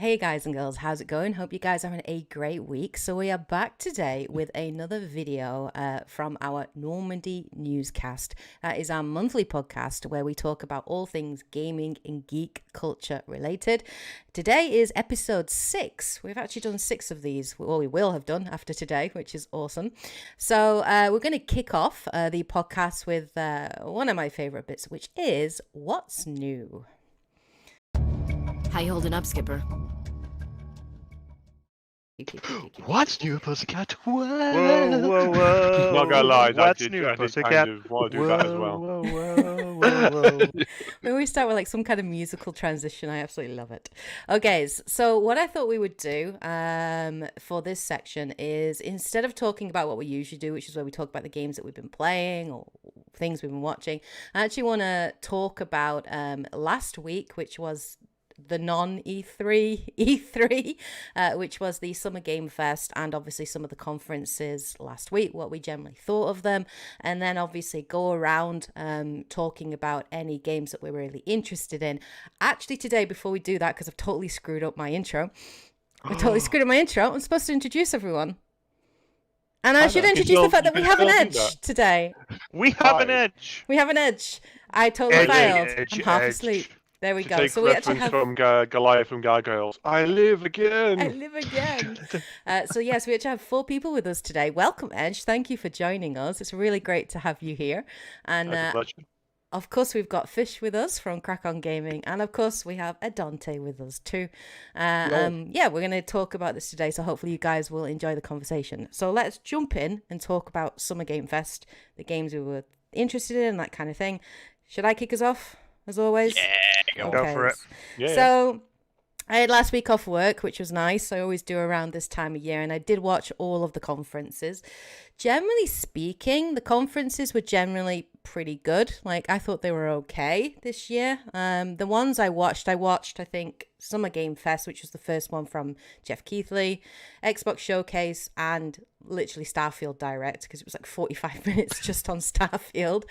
Hey guys and girls, how's it going? Hope you guys are having a great week. So we are back today with another video from our Normandy newscast. That is our monthly podcast where we talk about all things gaming and geek culture related. Today is episode 6. We've actually done 6 of these. Well, we will have done after today, which is awesome. So we're going to kick off the podcast with one of my favorite bits, which is What's New? How you holding up, Skipper? What's new, pussycat? Whoa, whoa, whoa. Not gonna lie, What's I new, did pussycat? kind of want to do that as well. Whoa, whoa, whoa, whoa. We always start with like some kind of musical transition. I absolutely love it. Okay, so what I thought we would do for this section is, instead of talking about what we usually do, which is where we talk about the games that we've been playing or things we've been watching, I actually want to talk about last week, which was the non-E3, which was the Summer Game Fest, and obviously some of the conferences last week, what we generally thought of them, and then obviously go around talking about any games that we're really interested in. Actually, today, before we do that, because I've totally screwed up my intro, I'm supposed to introduce everyone. And I should introduce the fact that we have an edge today. We have an edge. We have an edge. I totally failed. I'm half asleep. There we go. Take So we actually reference have from Goliath from Gargoyles. I live again. I live again. So yes, we actually have 4 people with us today. Welcome, Edge. Thank you for joining us. It's really great to have you here. And of course, we've got Fish with us from Crack On Gaming, and of course, we have Adante with us too. We're going to talk about this today, so hopefully you guys will enjoy the conversation. So let's jump in and talk about Summer Game Fest, the games we were interested in, that kind of thing. Should I kick us off, as always? Yeah, go for it. Yeah. So I had last week off work, which was nice. I always do around this time of year, and I did watch all of the conferences. Generally speaking, the conferences were generally pretty good. Like, I thought they were okay this year. The ones I watched, I think, Summer Game Fest, which was the first one from Jeff Keighley, Xbox Showcase, and literally Starfield Direct, because it was like 45 minutes just on Starfield.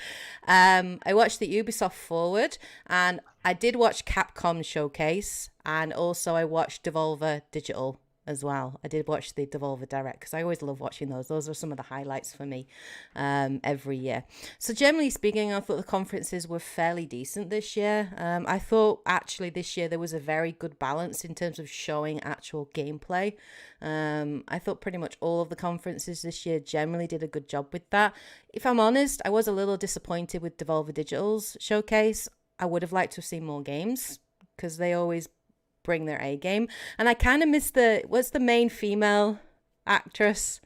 I watched the Ubisoft Forward, and I did watch Capcom Showcase, and also I watched Devolver Digital as well. I did watch the Devolver Direct because I always love watching those. Those are some of the highlights for me every year. So generally speaking, I thought the conferences were fairly decent this year. I thought actually this year there was a very good balance in terms of showing actual gameplay. I thought pretty much all of the conferences this year generally did a good job with that. If I'm honest, I was a little disappointed with Devolver Digital's showcase. I would have liked to have seen more games because they always bring their A game, and I kind of miss what's the main female actress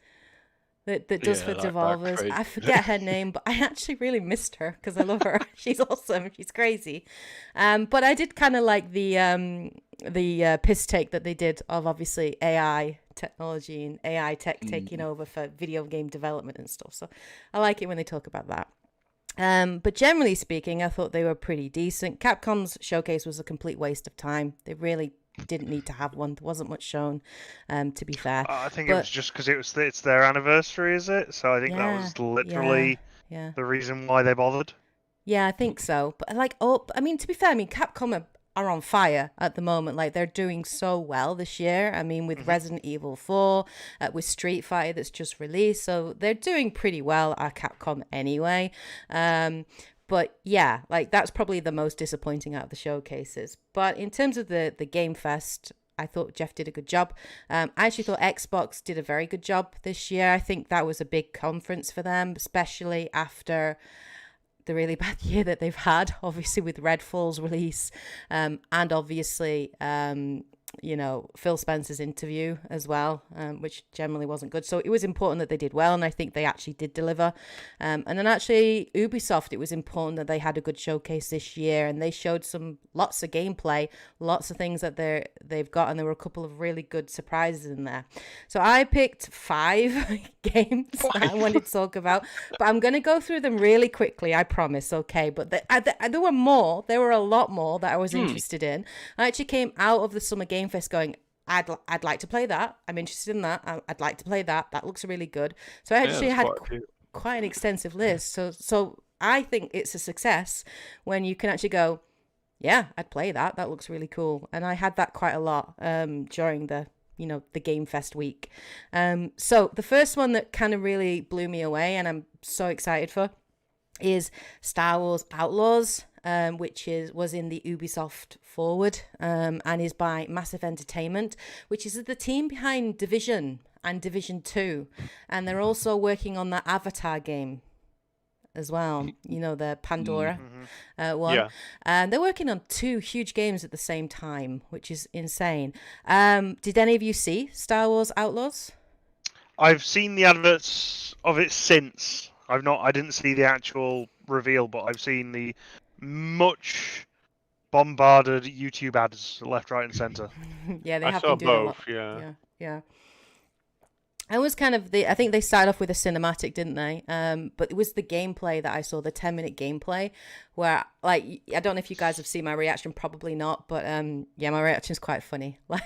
that does for Devolvers. I forget her name, but I actually really missed her because I love her. She's awesome. She's crazy. But I did kind of like the piss take that they did of obviously AI technology and AI tech taking over for video game development and stuff. So I like it when they talk about that. But generally speaking, I thought they were pretty decent. Capcom's showcase was a complete waste of time. They really didn't need to have one. There wasn't much shown, to be fair. I think it was just because it's their anniversary, is it? So I think that was literally the reason why they bothered. Yeah, I think so. But to be fair, Capcom are on fire at the moment. Like, they're doing so well this year. I mean, with Resident Evil 4, with Street Fighter that's just released. So they're doing pretty well at Capcom anyway. But yeah, like, that's probably the most disappointing out of the showcases. But in terms of the Game Fest, I thought Jeff did a good job. I actually thought Xbox did a very good job this year. I think that was a big conference for them, especially after the really bad year that they've had, obviously with Redfall's release, and obviously Phil Spencer's interview as well, which generally wasn't good. So it was important that they did well, and I think they actually did deliver. And then actually Ubisoft, it was important that they had a good showcase this year, and they showed lots of gameplay, lots of things that they've got, and there were a couple of really good surprises in there. So I picked 5 games that I wanted to talk about, but I'm going to go through them really quickly, I promise, okay? But there were more. There were a lot more that I was interested in. I actually came out of the Summer Game Fest going, I'd like to play that. I'm interested in that. I'd like to play that. That looks really good. So I actually had quite an extensive list. So I think it's a success when you can actually go, yeah, I'd play that. That looks really cool. And I had that quite a lot during the the Game Fest week. So the first one that kind of really blew me away and I'm so excited for is Star Wars Outlaws, which was in the Ubisoft Forward and is by Massive Entertainment, which is the team behind Division and Division 2. And they're also working on that Avatar game as well, the Pandora one. Yeah. And they're working on 2 huge games at the same time, which is insane. Did any of you see Star Wars Outlaws? I've seen the adverts of it since. I didn't see the actual reveal, but I've seen the much bombarded YouTube ads left, right, and center. Yeah, they I have saw been doing both, a lot. yeah. Yeah. It was kind of I think they started off with a cinematic, didn't they? But it was the gameplay that I saw, the 10-minute gameplay, where I don't know if you guys have seen my reaction, probably not, but yeah, my reaction is quite funny. Like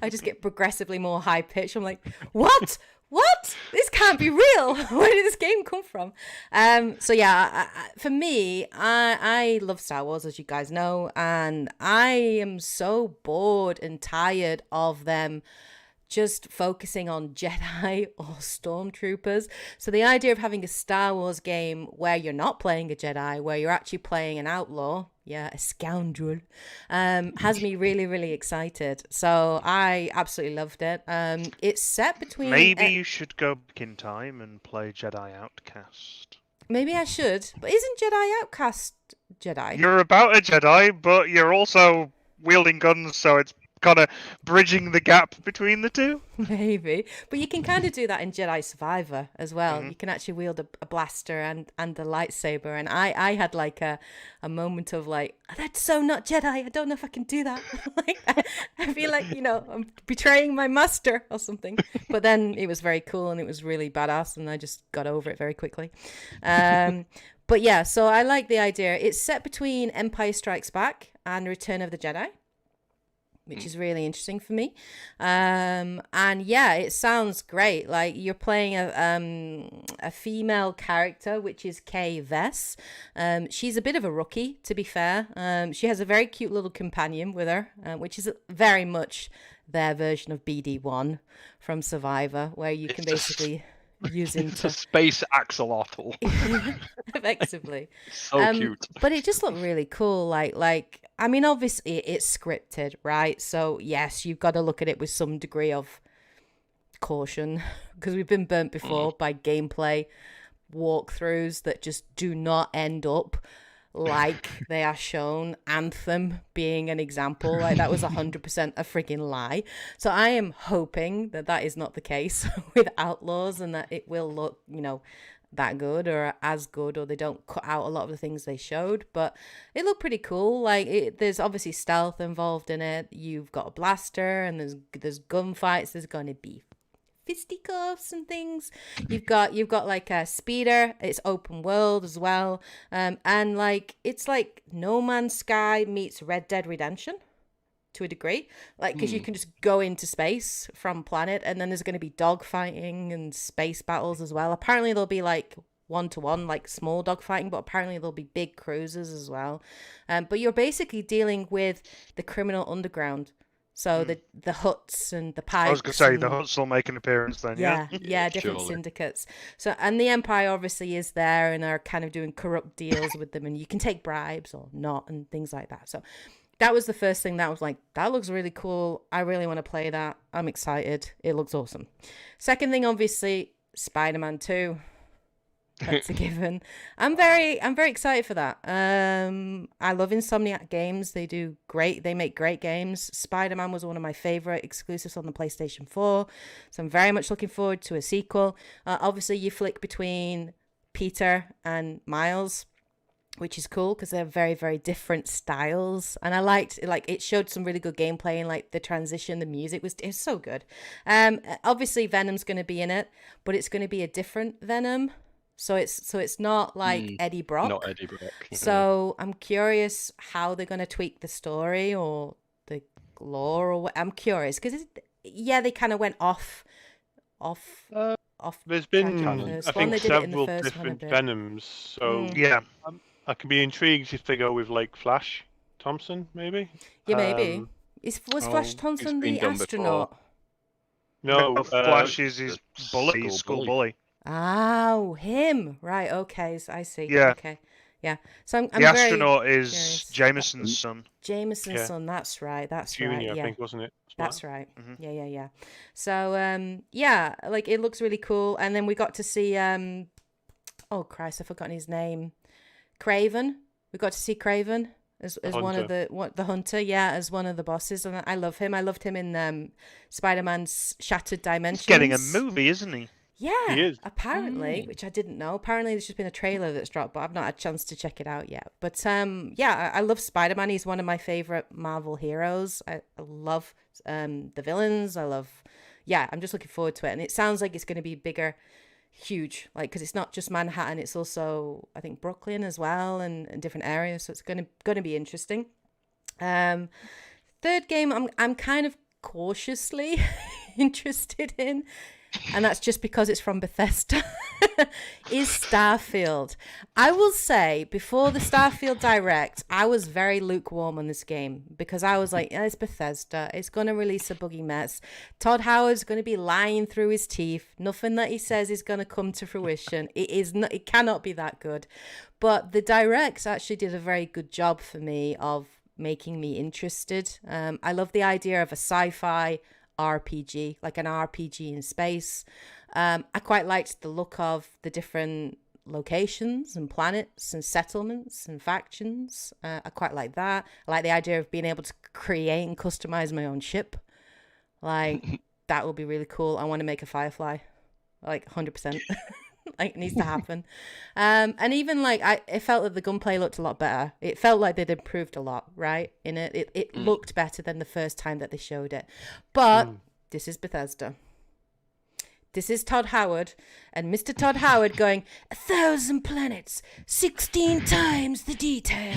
I just get progressively more high pitched. I'm like, what? What? This can't be real. Where did this game come from? So yeah, for me, I love Star Wars, as you guys know, and I am so bored and tired of them just focusing on Jedi or Stormtroopers. So the idea of having a Star Wars game where you're not playing a Jedi, where you're actually playing an outlaw, a scoundrel, has me really, really excited. So I absolutely loved it. It's set between... Maybe you should go back in time and play Jedi Outcast. Maybe I should. But isn't Jedi Outcast Jedi? You're about a Jedi, but you're also wielding guns, so it's kind of bridging the gap between the two. Maybe, but you can kind of do that in Jedi Survivor as well. You can actually wield a blaster and a lightsaber, and I had like a moment of like, that's so not Jedi, I don't know if I can do that. Like I feel like I'm betraying my master or something. But then it was very cool and it was really badass, and I just got over it very quickly. But yeah, so I like the idea. It's set between Empire Strikes Back and Return of the Jedi, which is really interesting for me. And yeah, it sounds great. Like you're playing a female character, which is Kay Vess. She's a bit of a rookie, to be fair. She has a very cute little companion with her, which is very much their version of BD1 from Survivor, where you can basically use him to space axolotl. Effectively. So cute. But it just looked really cool. Like I mean, obviously it's scripted, right? So yes, you've got to look at it with some degree of caution, because we've been burnt before by gameplay walkthroughs that just do not end up like they are shown. Anthem being an example, like that was 100% a freaking lie. So I am hoping that is not the case with Outlaws, and that it will look that good or as good, or they don't cut out a lot of the things they showed. But it looked pretty cool. Like there's obviously stealth involved in it. You've got a blaster, and there's gunfights. There's going to be fisticuffs and things. You've got like a speeder. It's open world as well, and like it's like No Man's Sky meets Red Dead Redemption to a degree, like because you can just go into space from planet, and then there's going to be dogfighting and space battles as well. Apparently there'll be like 1-to-1, like small dogfighting, but apparently there'll be big cruisers as well. But you're basically dealing with the criminal underground. So the huts and the pipes. I was going to say, the huts will make an appearance then, yeah? Yeah, different surely. syndicates. So, and the Empire obviously is there and are kind of doing corrupt deals with them, and you can take bribes or not and things like that. So that was the first thing that was like, that looks really cool. I really want to play that. I'm excited. It looks awesome. Second thing, obviously, Spider-Man 2. That's a given. I'm very excited for that. I love Insomniac Games. They do great. They make great games. Spider-Man was one of my favorite exclusives on the PlayStation 4. So I'm very much looking forward to a sequel. Obviously, you flick between Peter and Miles, which is cool because they're very, very different styles. And I liked, like, it showed some really good gameplay, and like the transition, the music was so good. Obviously Venom's going to be in it, but it's going to be a different Venom. So it's not like Eddie Brock. Not Eddie Brock. So I'm curious how they're going to tweak the story or the lore, or what. I'm curious because they kind of went off. There's been, track. I think, several different Venoms, so yeah, I can be intrigued if they go with like Flash. Thompson, maybe. Yeah, maybe. Um, Was Flash Oh, Thompson he's been the done before. astronaut? no, Flash is his the bully, school school bully. bully. Oh, him. Right. Okay. So I see. Yeah. Okay. Yeah. So I'm The very astronaut is curious. Jameson's son. Jameson's Yeah. son. That's right. That's Junior, right. I Yeah. think, wasn't it? That's right. Mhm. Yeah. So yeah, like it looks really cool. And then we got to see oh Christ, I've forgotten his name. Craven. We got to see Craven as one of the hunter, yeah, as one of the bosses, and I love him. I loved him in Spider-Man's Shattered Dimensions. He's getting a movie, isn't he? Yeah, He is. apparently, which I didn't know. Apparently, there's just been a trailer that's dropped, but I've not had a chance to check it out yet. But yeah, I love Spider-Man. He's one of my favorite Marvel heroes. I love the villains. Yeah, I'm just looking forward to it, and it sounds like it's going to be bigger, huge, like because it's not just Manhattan, it's also I think Brooklyn as well, and different areas. So it's going to be interesting. Third game, I'm kind of cautiously interested in. And that's just because it's from Bethesda, is Starfield. I will say, before the Starfield Direct, I was very lukewarm on this game because I was like, it's Bethesda. It's going to release a buggy mess. Todd Howard's going to be lying through his teeth. Nothing that he says is going to come to fruition. It cannot be that good. But the Direct actually did a very good job for me of making me interested. I love the idea of a sci-fi RPG, like an RPG in space. I quite liked the look of the different locations and planets and settlements and factions. I quite like that. I like the idea of being able to create and customize my own ship. Like, that would be really cool. I want to make a Firefly, like 100%. Like, it needs to happen. And even like it felt that the gunplay looked a lot better. It felt like they'd improved a lot, right? In it, it looked better than the first time that they showed it. But this is Bethesda. This is Todd Howard and Mr. Todd Howard going 1,000 planets, 16 times the detail.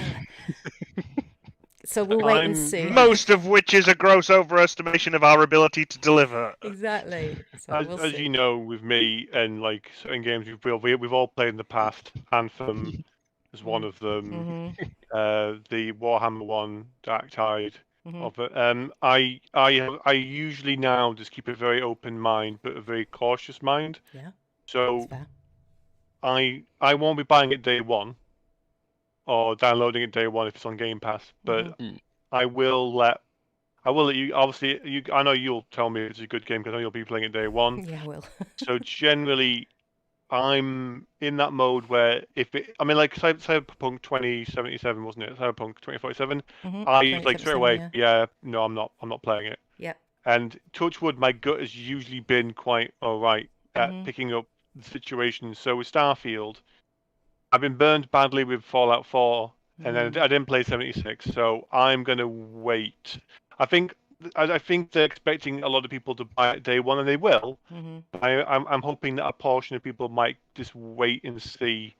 So we'll wait and see. Most of which is a gross overestimation of our ability to deliver. Exactly. So As, we'll as see. you know, with me and like certain games we've all played in the past, Anthem is one of them. The Warhammer one, Dark Tide of it. I usually now just keep a very open mind, but a very cautious mind. Yeah. So That's fair. I won't be buying it day one, or downloading it day one if it's on Game Pass. But I will let you. Obviously, I know you'll tell me it's a good game because I know you'll be playing it day one. Yeah, I will. So generally, I'm in that mode where like Cyberpunk 2077, wasn't it? Cyberpunk 2047. I like straight away. Yeah, no, I'm not playing it. Yep. And touch wood, my gut has usually been quite all right at picking up the situation. So with Starfield, I've been burned badly with Fallout 4, and then I didn't play 76. So I'm gonna wait. I think they're expecting a lot of people to buy it day one, and they will. I'm hoping that a portion of people might just wait and see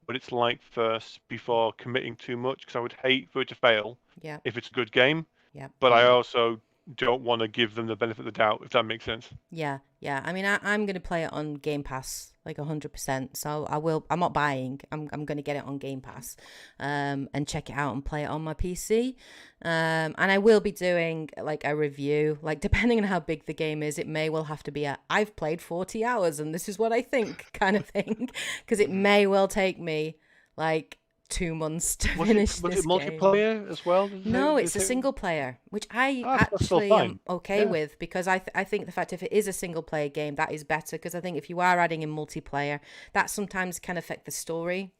what it's like first before committing too much, because I would hate for it to fail if it's a good game. Yeah. But I also don't want to give them the benefit of the doubt, if that makes sense. Yeah. I mean, I'm gonna play it on Game Pass, like 100%. So I will. I'm not buying. I'm gonna get it on Game Pass, and check it out and play it on my PC. And I will be doing like a review. Like depending on how big the game is, it may well have to be I've played 40 hours and this is what I think kind of thing, because it may well take me like 2 months to finish Was this it multiplayer as well? No, it's a single player, which I that's still actually fine. am okay with, because I think the fact if it is a single player game, that is better, because I think if you are adding in multiplayer, that sometimes can affect the story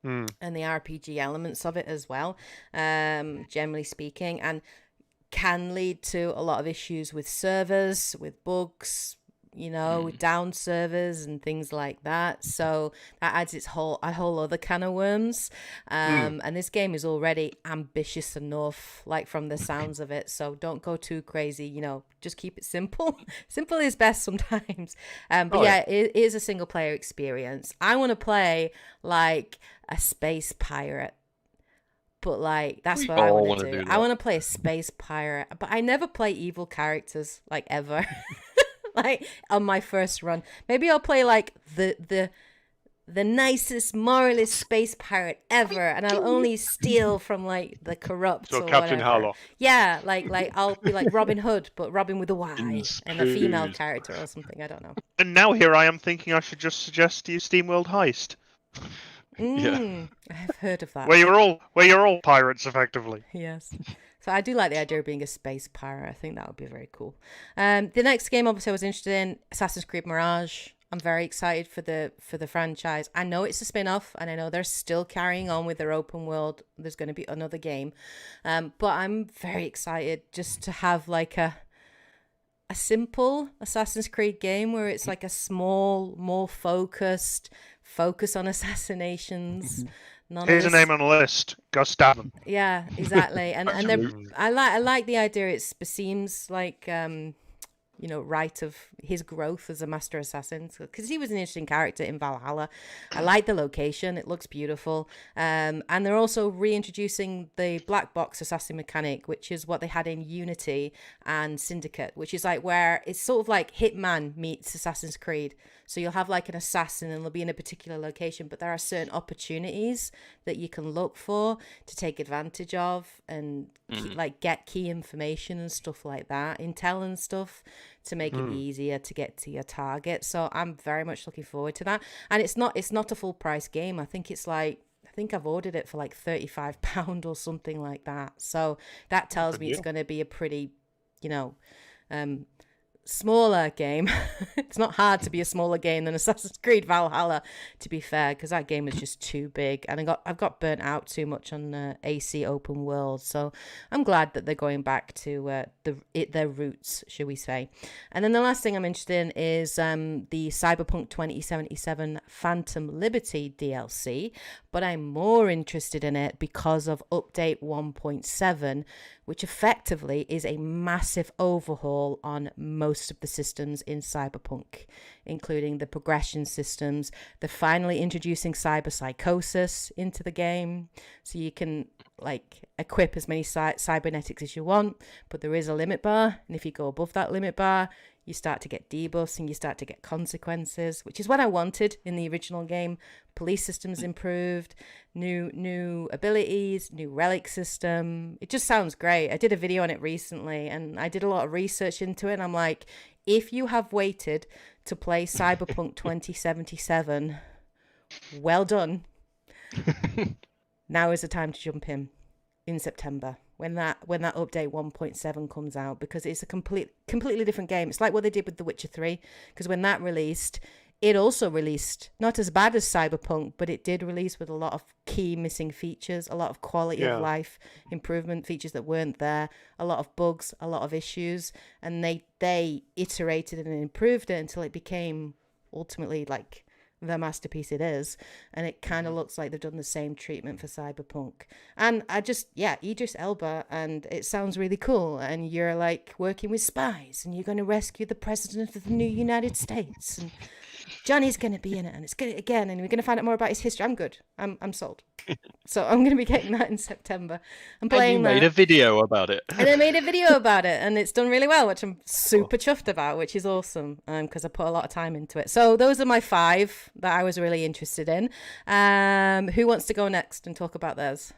and the RPG elements of it as well, generally speaking, and can lead to a lot of issues with servers, with bugs, with down servers and things like that. So that adds a whole other can of worms. And this game is already ambitious enough, like from the sounds of it. So don't go too crazy, just keep it simple. Simple is best sometimes. But it is a single player experience. I want to play like a space pirate. But like that's what I want to do. I want to play a space pirate, but I never play evil characters like ever. Like on my first run, maybe I'll play like the the nicest moralist space pirate ever, and I'll only steal from like the corrupt So or Captain whatever. Harloff. Yeah, like I'll be like Robin Hood, but Robin with a Y In and a female space. character or something. I don't know. And now here I am thinking I should just suggest to you SteamWorld Heist, I've heard of that. where you're all pirates effectively. Yes. So I do like the idea of being a space pirate. I think that would be very cool. The next game, obviously, I was interested in Assassin's Creed Mirage. I'm very excited for the franchise. I know it's a spin-off, and I know they're still carrying on with their open world. There's going to be another game, but I'm very excited just to have like a simple Assassin's Creed game where it's like a small, more focus on assassinations. Here's a name on the list. Go stab them. Yeah, exactly. And I like the idea. It seems like right of his growth as a master assassin, because he was an interesting character in Valhalla. I like the location; it looks beautiful. And they're also reintroducing the black box assassin mechanic, which is what they had in Unity and Syndicate, which is like where it's sort of like Hitman meets Assassin's Creed. So you'll have like an assassin and they'll be in a particular location, but there are certain opportunities that you can look for to take advantage of and like get key information and stuff like that, intel and stuff, to make it easier to get to your target. So I'm very much looking forward to that. And it's not a full price game. I think I've ordered it for like £35 or something like that. So that tells me it's going to be a pretty, smaller game. It's not hard to be a smaller game than Assassin's Creed Valhalla, to be fair, because that game is just too big, and I've got burnt out too much on AC open world. So I'm glad that they're going back to their roots, shall we say. And then the last thing I'm interested in is the Cyberpunk 2077 Phantom Liberty DLC, but I'm more interested in it because of update 1.7, which effectively is a massive overhaul on most of the systems in Cyberpunk, including the progression systems. They're finally introducing cyber psychosis into the game, so you can like equip as many cybernetics as you want, but there is a limit bar, and if you go above that limit bar, you start to get debuffs and you start to get consequences, which is what I wanted in the original game. Police systems improved, new abilities, new relic system. It just sounds great. I did a video on it recently and I did a lot of research into it, and I'm like, if you have waited to play Cyberpunk 2077, well done. Now is the time to jump in September when that update 1.7 comes out, because it's a completely different game. It's like what they did with The Witcher 3, because when that released, it also released not as bad as Cyberpunk, but it did release with a lot of key missing features, a lot of quality of life improvement features that weren't there, a lot of bugs, a lot of issues, and they iterated and improved it until it became ultimately like the masterpiece it is. And it kind of looks like they've done the same treatment for Cyberpunk. And Idris Elba, and it sounds really cool, and you're like working with spies and you're going to rescue the president of the new United States, and Johnny's going to be in it, and it's good again, and we're going to find out more about his history. I'm good. I'm sold. So I'm going to be getting that in September. I'm playing and you made a video about it. And I made a video about it, and it's done really well, which I'm super chuffed about, which is awesome, because I put a lot of time into it. So those are my 5 that I was really interested in. Who wants to go next and talk about theirs?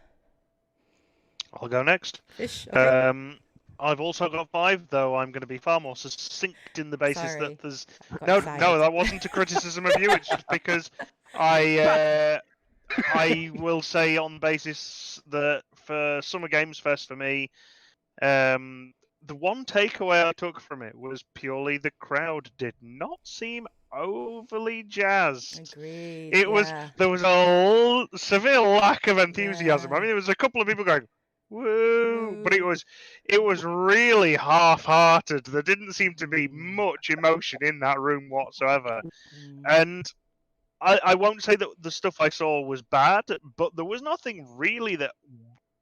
I'll go next. Fish? Okay. I've also got 5, though I'm going to be far more succinct in the basis Sorry. that there's... Got No, excited. that wasn't a criticism of you. It's just because I will say on the basis that for Summer Games Fest for me, the one takeaway I took from it was purely the crowd did not seem overly jazzed. Agreed. There was a severe lack of enthusiasm. Yeah. I mean, there was a couple of people going, woo, but it was really half-hearted. There didn't seem to be much emotion in that room whatsoever. And I won't say that the stuff I saw was bad, but there was nothing really that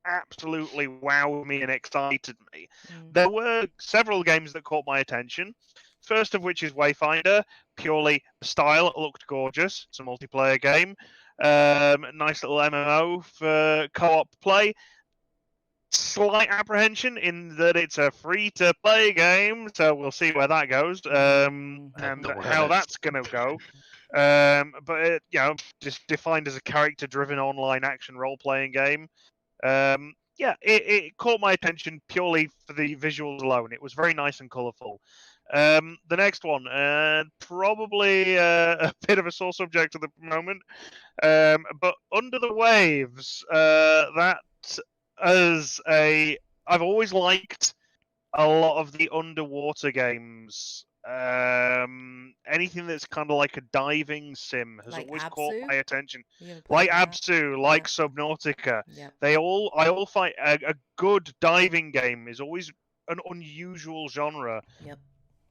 absolutely wowed me and excited me. There were several games that caught my attention. First of which is Wayfinder. Purely the style looked gorgeous. It's a multiplayer game. Nice little MMO for co-op play. Slight apprehension in that it's a free-to-play game, so we'll see where that goes and how that's going to go. But just defined as a character-driven online action role-playing game. It caught my attention purely for the visuals alone. It was very nice and colourful. The next one, probably a bit of a sore subject at the moment, but Under the Waves. I've always liked a lot of the underwater games. Anything that's kind of like a diving sim has Like always caught Absu? my attention. You ever played Like that? Absu, like Subnautica. Yeah. I all find a good diving game is always an unusual genre. Yep.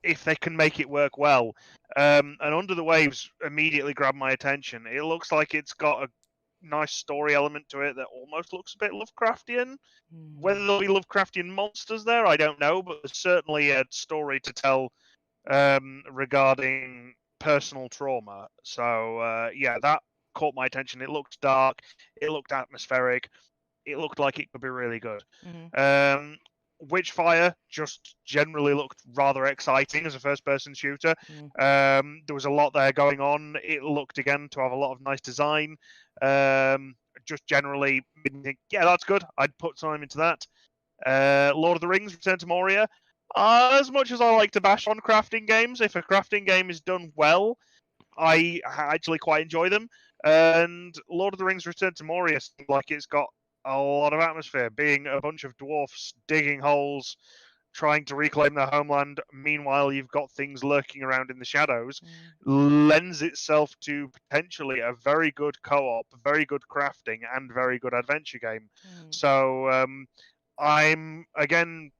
If they can make it work well. And Under the Waves immediately grabbed my attention. It looks like it's got a nice story element to it that almost looks a bit Lovecraftian. Whether there'll be Lovecraftian monsters there, I don't know, but there's certainly a story to tell regarding personal trauma. So that caught my attention. It looked dark, it looked atmospheric, it looked like it could be really good. Witchfire just generally looked rather exciting as a first-person shooter. There was a lot there going on. It looked again to have a lot of nice design. Just generally made me think, yeah, that's good. I'd put time into that. Lord of the Rings: Return to Moria. As much as I like to bash on crafting games, if a crafting game is done well, I actually quite enjoy them. And Lord of the Rings: Return to Moria seems like it's got a lot of atmosphere, being a bunch of dwarfs digging holes, trying to reclaim their homeland. Meanwhile, you've got things lurking around in the shadows. Lends itself to potentially a very good co-op, very good crafting, and very good adventure game. So I'm again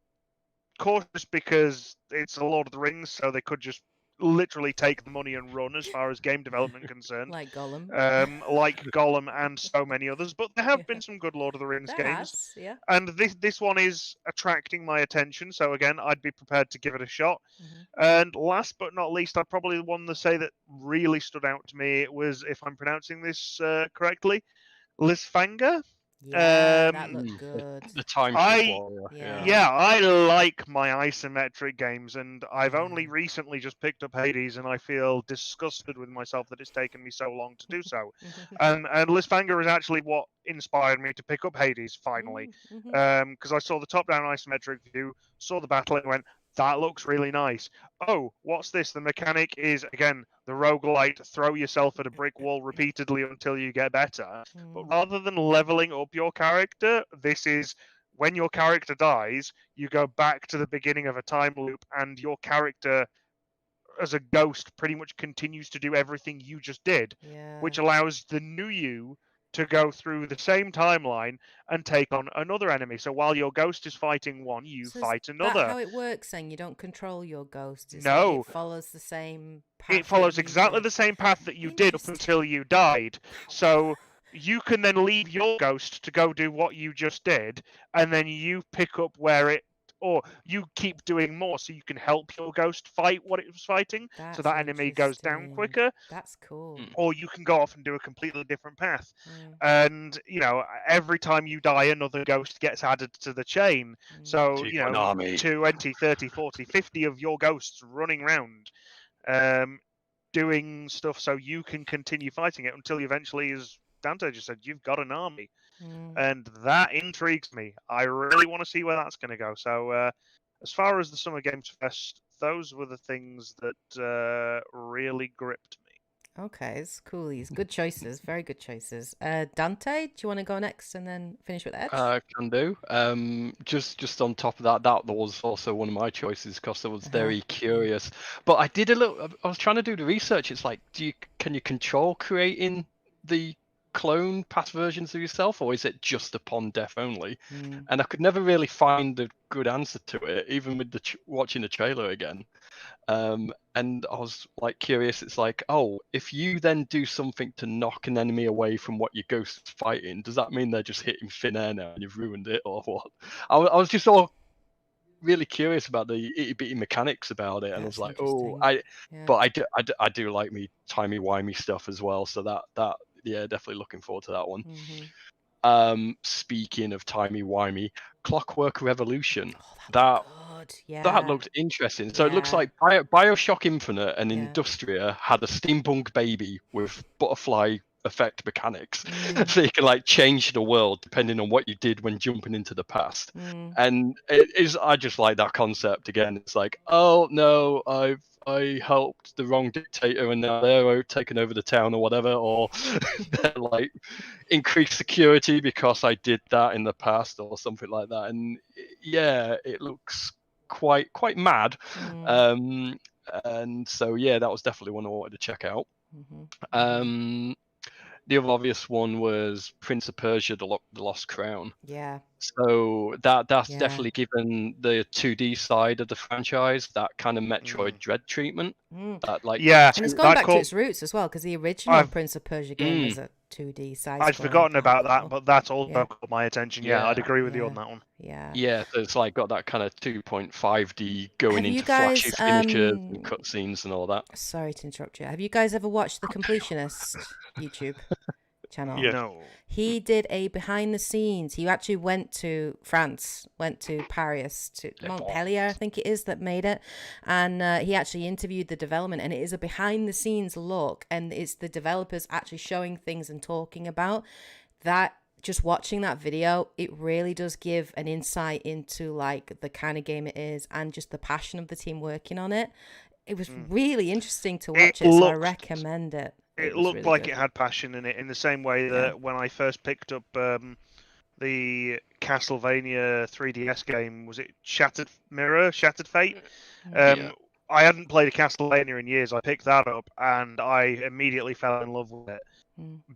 cautious because it's a Lord of the Rings, so they could just literally take the money and run as far as game development concerned. Like Gollum. Like Gollum and so many others. But there have been some good Lord of the Rings games. Yeah. And this one is attracting my attention, so again, I'd be prepared to give it a shot. And last but not least, I'd probably one to say that really stood out to me was, if I'm pronouncing this correctly, Lisfanga. Yeah, that looked good. The time Yeah. I like my isometric games, and I've only recently just picked up Hades, and I feel disgusted with myself that it's taken me so long to do so. And Lisfanga is actually what inspired me to pick up Hades finally, because I saw the top-down isometric view, saw the battle, and went, that looks really nice. Oh, what's this? The mechanic is, again, the roguelite, throw yourself at a brick wall repeatedly until you get better. But rather than leveling up your character, this is when your character dies, you go back to the beginning of a time loop, and your character as a ghost pretty much continues to do everything you just did, which allows the new you to go through the same timeline and take on another enemy. So while your ghost is fighting one, you fight another. Is that how it works then? You don't control your ghost? No. It follows the same path. It follows exactly the same path that you did up until you died. So you can then leave your ghost to go do what you just did, and then you pick up where it, or you keep doing more so you can help your ghost fight what it was fighting, so that enemy goes down quicker. That's cool. Or you can go off and do a completely different path. And, every time you die, another ghost gets added to the chain. So, 20, 30, 40, 50 of your ghosts running around doing stuff so you can continue fighting it until eventually, as Dante just said, you've got an army. And that intrigues me. I really want to see where that's going to go. So as far as the Summer Games Fest, those were the things that really gripped me. Okay, it's cool. These good choices. Very good choices. Dante, do you want to go next and then finish with Edge? Can do. Just on top of that was also one of my choices because I was very curious. But I did I was trying to do the research. It's like, can you control creating the clone past versions of yourself, or is it just upon death only? And I could never really find a good answer to it, even with watching the trailer again. And I was like curious. It's like, oh, if you then do something to knock an enemy away from what your ghost is fighting, does that mean they're just hitting thin air now and you've ruined it, or what? I was just all really curious about the itty bitty mechanics about it, and I was like, but I do like me timey-wimey stuff as well, so that definitely looking forward to that one. Speaking of timey-wimey, Clockwork Revolution. That good. Yeah. That looked interesting. So it looks Yeah. like Bioshock Infinite and Yeah. Industria had a steampunk baby with butterfly effect mechanics. Mm. So you can like change the world depending on what you did when jumping into the past. Mm. And it is, I just like that concept again. It's like, oh no, I helped the wrong dictator and now they're taking over the town or whatever, or they're like increased security because I did that in the past or something like that. And yeah, it looks quite mad. Mm. And so yeah, that was definitely one I wanted to check out. Mm-hmm. The other obvious one was Prince of Persia: The Lost Crown. Yeah. So that's Yeah. definitely given the 2D side of the franchise that kind of Metroid Dread treatment. That like Yeah, And it's gone that back to caught- its roots as well, because the original I've- Prince of Persia game was a 2D side. I'd forgotten about that, but that's also Yeah. caught my attention. Yeah, I'd Yeah. agree with you on that one. Yeah. yeah, so it's like got that kind of 2.5D going Have you into flashy guys, finishes and cutscenes and all that. Sorry to interrupt you. Have you guys ever watched the Completionist YouTube channel? Yes. No. He did a behind the scenes. He actually went to France, went to Paris, to Montpellier, I think it is, that made it. And he actually interviewed the development, and it is a behind the scenes look. And it's the developers actually showing things and talking about that. Just watching that video, it really does give an insight into like the kind of game it is and just the passion of the team working on it. It was really interesting to watch it, so I recommend it. It was looked really like good. it had passion in it, in the same way that when I first picked up the Castlevania 3DS game, was it Shattered Fate? Yeah. I hadn't played a Castlevania in years. I picked that up and I immediately fell in love with it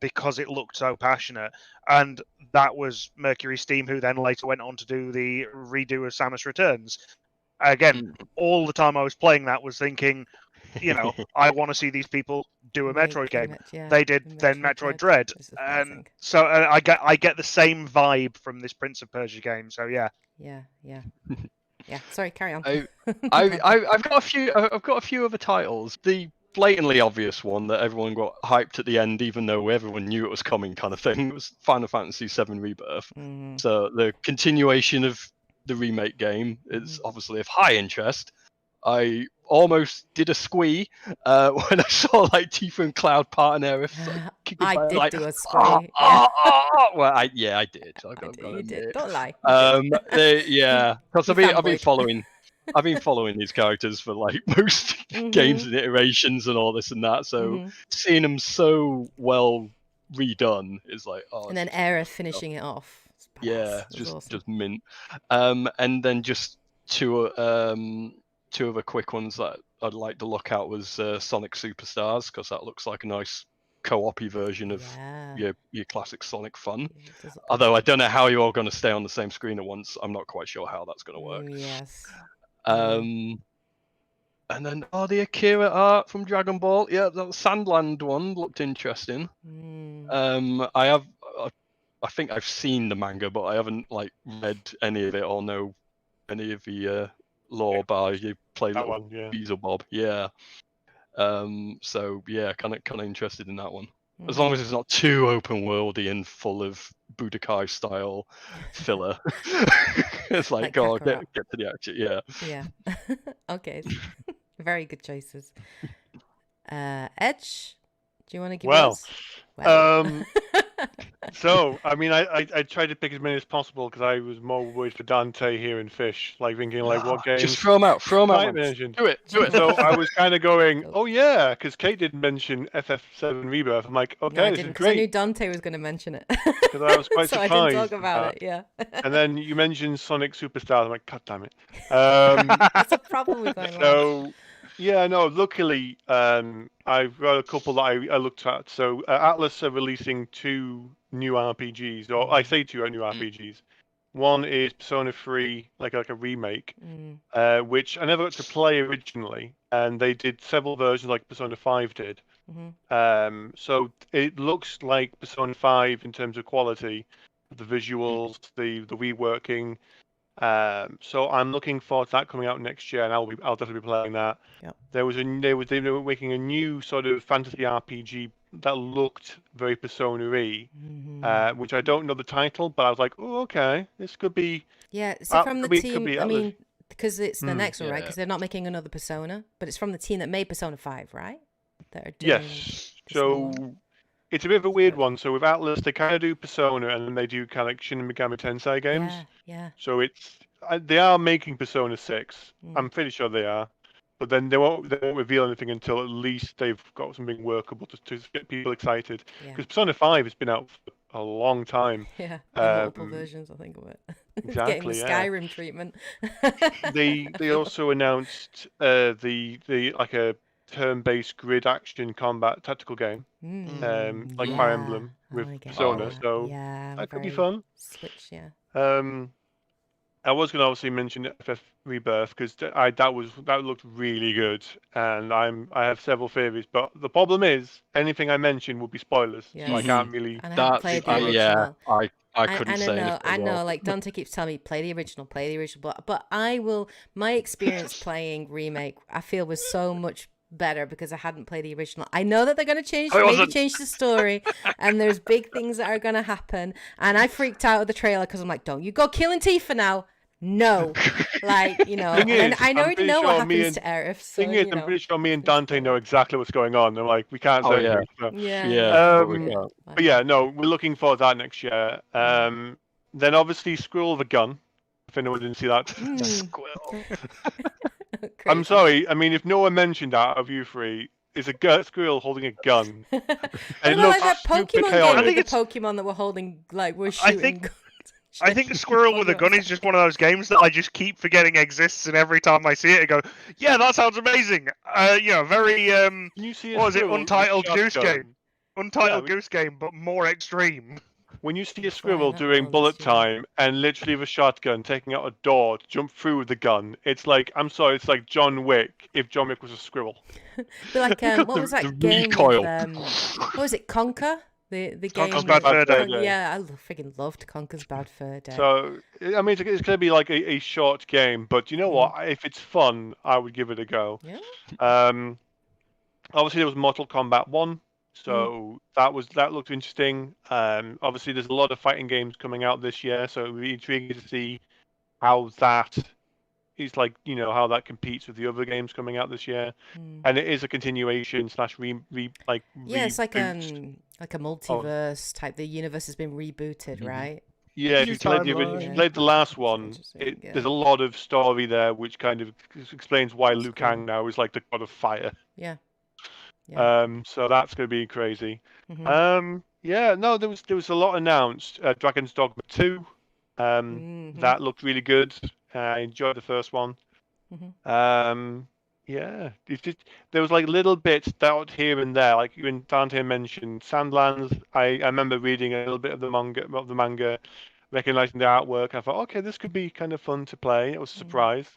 because it looked so passionate. And that was Mercury Steam, who then later went on to do the redo of Samus Returns. Again, all the time I was playing that was thinking, you know, I want to see these people do a Metroid game. They did then Metroid Dread, and so I get the same vibe from this Prince of Persia game. So yeah. Yeah. Sorry, carry on. I've got a few other titles. The blatantly obvious one that everyone got hyped at the end, even though everyone knew it was coming, kind of thing, was Final Fantasy VII Rebirth. So the continuation of the remake game is obviously of high interest. I almost did a squee when I saw like Tifa and Cloud part in Aerith. I did like, do a squee. Yeah. Well, I did. You did. Don't lie. Yeah, because I've been following these characters for like most games and iterations and all this and that. So seeing them so well redone is like, oh. And then Aerith finishing it off. Yeah, awesome. just mint. And then just two other quick ones that I'd like to look at was Sonic Superstars, because that looks like a nice co-op-y version of your classic Sonic fun. Although I don't know how you're all going to stay on the same screen at once. I'm not quite sure how that's going to work. Yes. And then the Akira art from Dragon Ball. Yeah, that Sandland one looked interesting. I think I've seen the manga, but I haven't like read any of it or know any of the lore by you play That little one, yeah. Beezer Bob. Yeah. So yeah, kind of interested in that one. As long as it's not too open worldy and full of Budokai style filler. It's like get to the action. Yeah. Yeah. Okay. Very good choices. Edge, do you want to give us? So, I mean, I tried to pick as many as possible because I was more worried for Dante here in Fish, like thinking like what games. Just throw them out. Mentioned. Do it. So I was kind of going, oh yeah, because Kate didn't mention FF7 Rebirth. I'm like, okay, No, I this didn't, is because I great. knew Dante was going to mention it. Because I was quite so surprised. I didn't talk about it. Yeah. And then you mentioned Sonic Superstars. I'm like, God damn it. That's a problem with going So. Yeah, no. Luckily, I've got a couple that I looked at. So Atlas are releasing 2 new RPGs, or I say 2 new RPGs. One is Persona 3, like a remake, which I never got to play originally, and they did several versions, like Persona 5 did. So it looks like Persona 5 in terms of quality, the visuals, the reworking. So I'm looking forward to that coming out next year, and I'll definitely be playing that. Yep. They were making a new sort of fantasy RPG that looked very Persona-y, which I don't know the title, but I was like, oh, okay, this could be. Yeah. So from the team, be I mean, because it's the next one, right? Yeah. Because they're not making another Persona, but it's from the team that made Persona 5, right? That are doing Yes. this new one. So it's a bit of a weird Good. one. So with Atlas, they kind of do Persona, and then they do kind of like Shin Megami Tensei games. Yeah. So it's they are making Persona 6. Mm. I'm pretty sure they are. But then they won't reveal anything until at least they've got something workable to get people excited. Yeah. Because Persona 5 has been out for a long time. Yeah. Multiple versions, I think of it. It's getting the Exactly, yeah. Skyrim treatment. They also announced the like a turn-based grid action combat tactical game, like Fire Emblem I with wanna get Persona. that. So Yeah, I'm that could be very fun. Switch, yeah. I was going to obviously mention FF Rebirth because that looked really good, and I have several theories. But the problem is anything I mention will be spoilers, so I Yes. can't really. And I haven't played the original. I couldn't say anything. I know, well. like Dante keeps telling me play the original, but I will. My experience playing remake, I feel was so much better because I hadn't played the original. I know that they're going to maybe change the story, and there's big things that are going to happen. And I freaked out at the trailer because I'm like, don't you go killing Tifa now. No, like, you know, and I already know what happens to Aerith. So, I'm pretty sure me and Dante know exactly what's going on. They're like, we can't say anything. So. But yeah, no, we're looking forward to that next year. Then obviously Squirrel the Gun. If anyone didn't see that. Squirrel. I'm sorry. I mean, if no one mentioned that of you three, it's a squirrel holding a gun. And it looks like that Pokemon game with the Pokemon that were holding, like, we're shooting. I think Squirrel with a Gun is just one of those games that I just keep forgetting exists, and every time I see it, I go, "Yeah, that sounds amazing." Very what was it? Untitled Goose Game. Untitled Goose Game, but more extreme. When you see a squirrel doing bullet time and literally with a shotgun taking out a door to jump through with the gun, it's like, I'm sorry, it's like John Wick if John Wick was a squirrel. But like, what was that game with, what was it, Conker? The game. Conker's Bad Fur Day. Yeah, I freaking loved Conker's Bad Fur Day. So, I mean, it's going to be like a short game, but you know what? If it's fun, I would give it a go. Yeah. Obviously, there was Mortal Kombat 1. So that looked interesting. Obviously, there's a lot of fighting games coming out this year, so it would be intriguing to see how that is like, you know, how that competes with the other games coming out this year. And it is a continuation / it's like a multiverse type. The universe has been rebooted, right? Yeah, if you played the last one, there's a lot of story there, which kind of explains why Liu Kang now is like the god of fire. Yeah. So that's going to be crazy. No, there was a lot announced. Dragon's Dogma 2, that looked really good. I enjoyed the first one. It's just, there was like little bits out here and there, like when Dante mentioned Sandlands. I remember reading a little bit of the manga, recognizing the artwork. I thought, okay, this could be kind of fun to play. It was a surprise.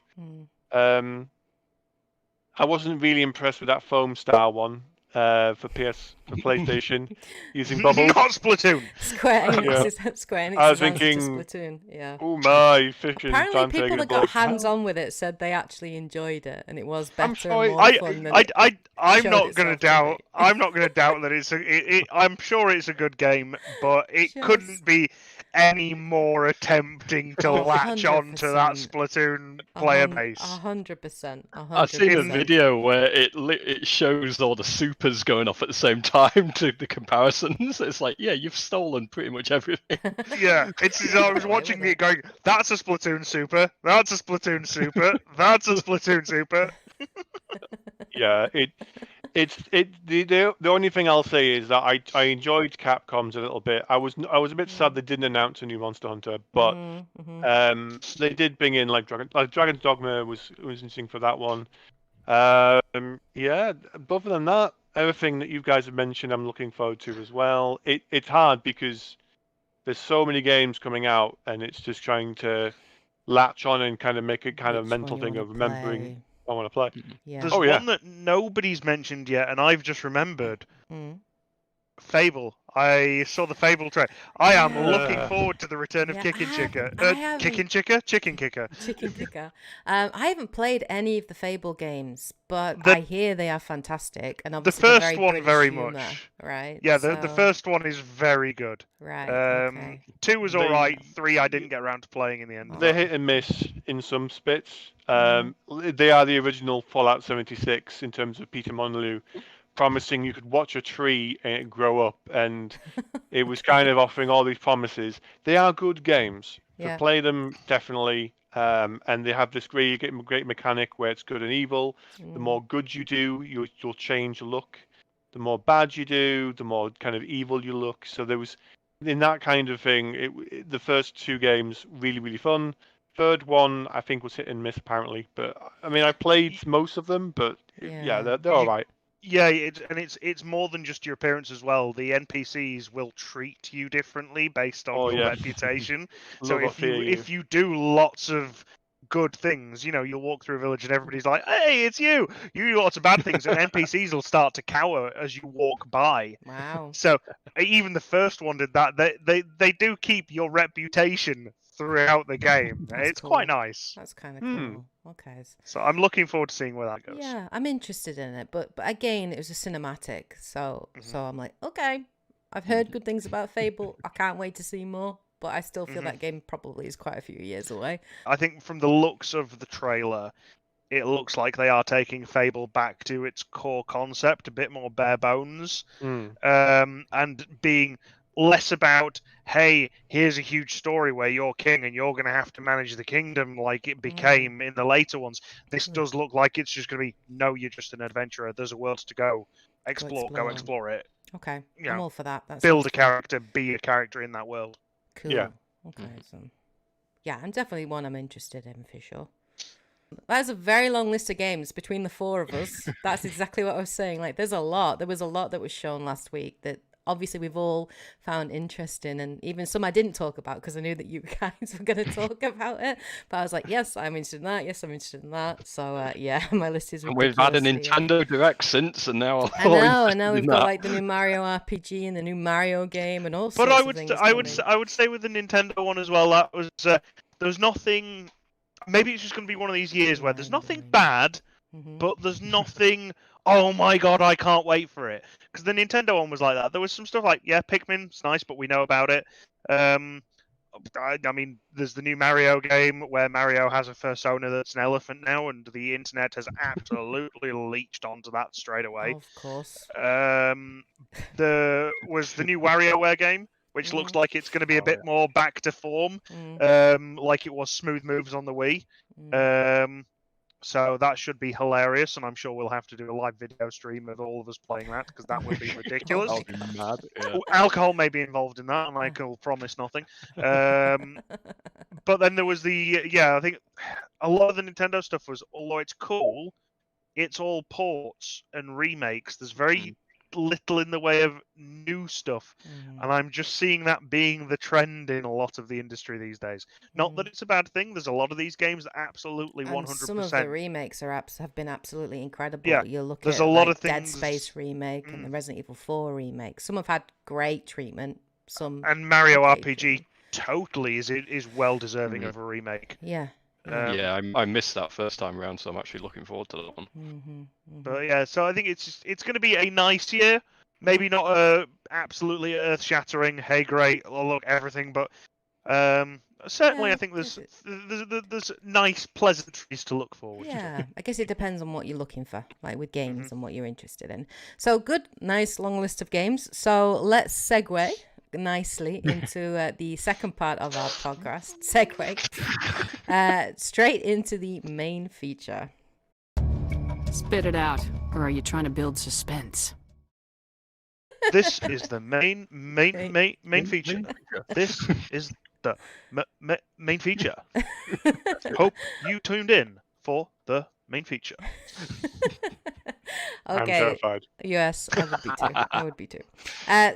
I wasn't really impressed with that foam star one for PlayStation using bubbles. Not Splatoon. Square Enix. I was thinking, Splatoon. Yeah. Oh my! Apparently, people that got hands-on with it said they actually enjoyed it, and it was better and more fun than I'm not going to doubt. I'm not going to doubt that it's I'm sure it's a good game, but it couldn't be any more attempting to latch on to that Splatoon player base. 100%. I've seen a video where it shows all the supers going off at the same time to the comparisons. It's like, yeah, you've stolen pretty much everything. Yeah, I was watching it going, that's a Splatoon super, that's a Splatoon super, that's a Splatoon super. Yeah, the only thing I'll say is that I enjoyed Capcom's a little bit. I was a bit sad they didn't announce a new Monster Hunter, but they did bring in like Dragon's Dogma was interesting for that one. Yeah, but other than that, everything that you guys have mentioned, I'm looking forward to as well. It's hard because there's so many games coming out, and it's just trying to latch on and kind of make it kind of mental thing of remembering. I want to play. Yeah. There's one that nobody's mentioned yet, and I've just remembered. Fable. I saw the Fable trailer. I am looking Yeah. forward to the return of Yeah, Kickin' Chicker. I haven't- Kickin' Chicker? Chicken Kicker. Chicken Kicker. I haven't played any of the Fable games, but The- I hear they are fantastic, and The obviously they're first very one, British very humor, much. right? Yeah, the So- first one is very good. Right. Okay. 2 was They- alright. 3 I didn't get around to playing in the end. They hit and miss in some bits. They are the original Fallout 76 in terms of Peter Molyneux promising you could watch a tree and it grow up, and it was kind of offering all these promises. They are good games. Yeah. To play them, definitely. And they have this great mechanic where it's good and evil. The more good you do, you'll change your look. The more bad you do, the more kind of evil you look. So there was, in that kind of thing, the first 2 games really, really fun. Third one, I think, was hit and miss apparently. But I mean, I played most of them, but yeah, they're all right. Yeah, it's more than just your appearance as well. The NPCs will treat you differently based on Oh, your yes. reputation. So Love or fear you. if you do lots of good things, you'll walk through a village and everybody's like, "Hey, it's you!" You do lots of bad things, and NPCs will start to cower as you walk by. Wow. So even the first one did that. They do keep your reputation throughout the game. That's It's quite cool. nice. That's kind of cool. Okay. So I'm looking forward to seeing where that goes. Yeah, I'm interested in it, but again, it was a cinematic, so I'm like, okay, I've heard good things about Fable. I can't wait to see more, but I still feel that game probably is quite a few years away. I think from the looks of the trailer, it looks like they are taking Fable back to its core concept, a bit more bare bones, and being less about, hey, here's a huge story where you're king and you're going to have to manage the kingdom like it became in the later ones. This does look like it's just going to be, no, you're just an adventurer. There's a world to go. Go explore it. Okay, You I'm know, all for that. That build sounds a fun. character, be a character in that world. Cool. Yeah. Okay, so yeah, I'm definitely one I'm interested in for sure. That's a very long list of games between the 4 of us. That's exactly what I was saying. Like, there's a lot. There was a lot that was shown last week that obviously we've all found interesting, and even some I didn't talk about because I knew that you guys were going to talk about it. But I was like, yes, I'm interested in that. Yes, I'm interested in that. So yeah, my list is And we've had a ridiculously- Nintendo Direct since, and now I know, and now interested we've in got that. like the new Mario RPG and the new Mario game and all But sorts I of would, things. I would, coming. I would stay with the Nintendo one as well. That was there was nothing. Maybe it's just going to be one of these years where there's nothing bad, but there's nothing. Oh my god, I can't wait for it. Because the Nintendo one was like that. There was some stuff like, yeah, Pikmin's nice, but we know about it. I mean, there's the new Mario game where Mario has a persona that's an elephant now, and the internet has absolutely leached onto that straight away. Of course. There was the new WarioWare game, which looks like it's going to be a bit more back to form, like it was Smooth Moves on the Wii. So that should be hilarious, and I'm sure we'll have to do a live video stream of all of us playing that, because that would be ridiculous. I'll be mad. Yeah. Alcohol may be involved in that, and I can promise nothing. But then there was I think a lot of the Nintendo stuff was, although it's cool, it's all ports and remakes. There's very little in the way of new stuff, and I'm just seeing that being the trend in a lot of the industry these days. Not that it's a bad thing. There's a lot of these games that absolutely 100%. And some of the remakes have been absolutely incredible. Yeah, You're looking there's at a lot like of Dead things- Space remake and the Resident Evil 4 remake. Some have had great treatment. Some And Mario okay RPG treatment. totally is well deserving of a remake. Yeah. Yeah, I missed that first time around, so I'm actually looking forward to that one. But yeah, so I think it's going to be a nice year. Maybe not absolutely earth-shattering. Hey, great! Oh, look, everything, but certainly Yeah, I think there's nice pleasantries to look forward to. Yeah, I guess it depends on what you're looking for, like with games and what you're interested in. So good, nice long list of games. So let's segue nicely into the second part of our podcast. Straight into the main feature. Spit it out, or are you trying to build suspense? This is the main feature. This is the main feature. Hope you tuned in for the main feature. I'm Okay. terrified. Yes, I would be too. I would be too.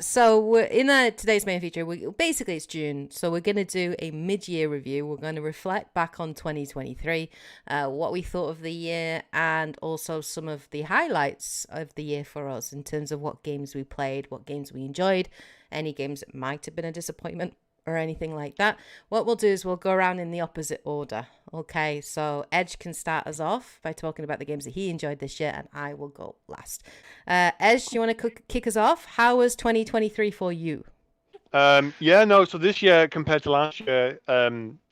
So we're in today's main feature. Basically, it's June, so we're going to do a mid-year review. We're going to reflect back on 2023, what we thought of the year, and also some of the highlights of the year for us in terms of what games we played, what games we enjoyed, any games that might have been a disappointment or anything like that. What we'll do is we'll go around in the opposite order. Okay, so Edge can start us off by talking about the games that he enjoyed this year, and I will go last. Edge, do you want to kick us off? How was 2023 for you? So this year compared to last year,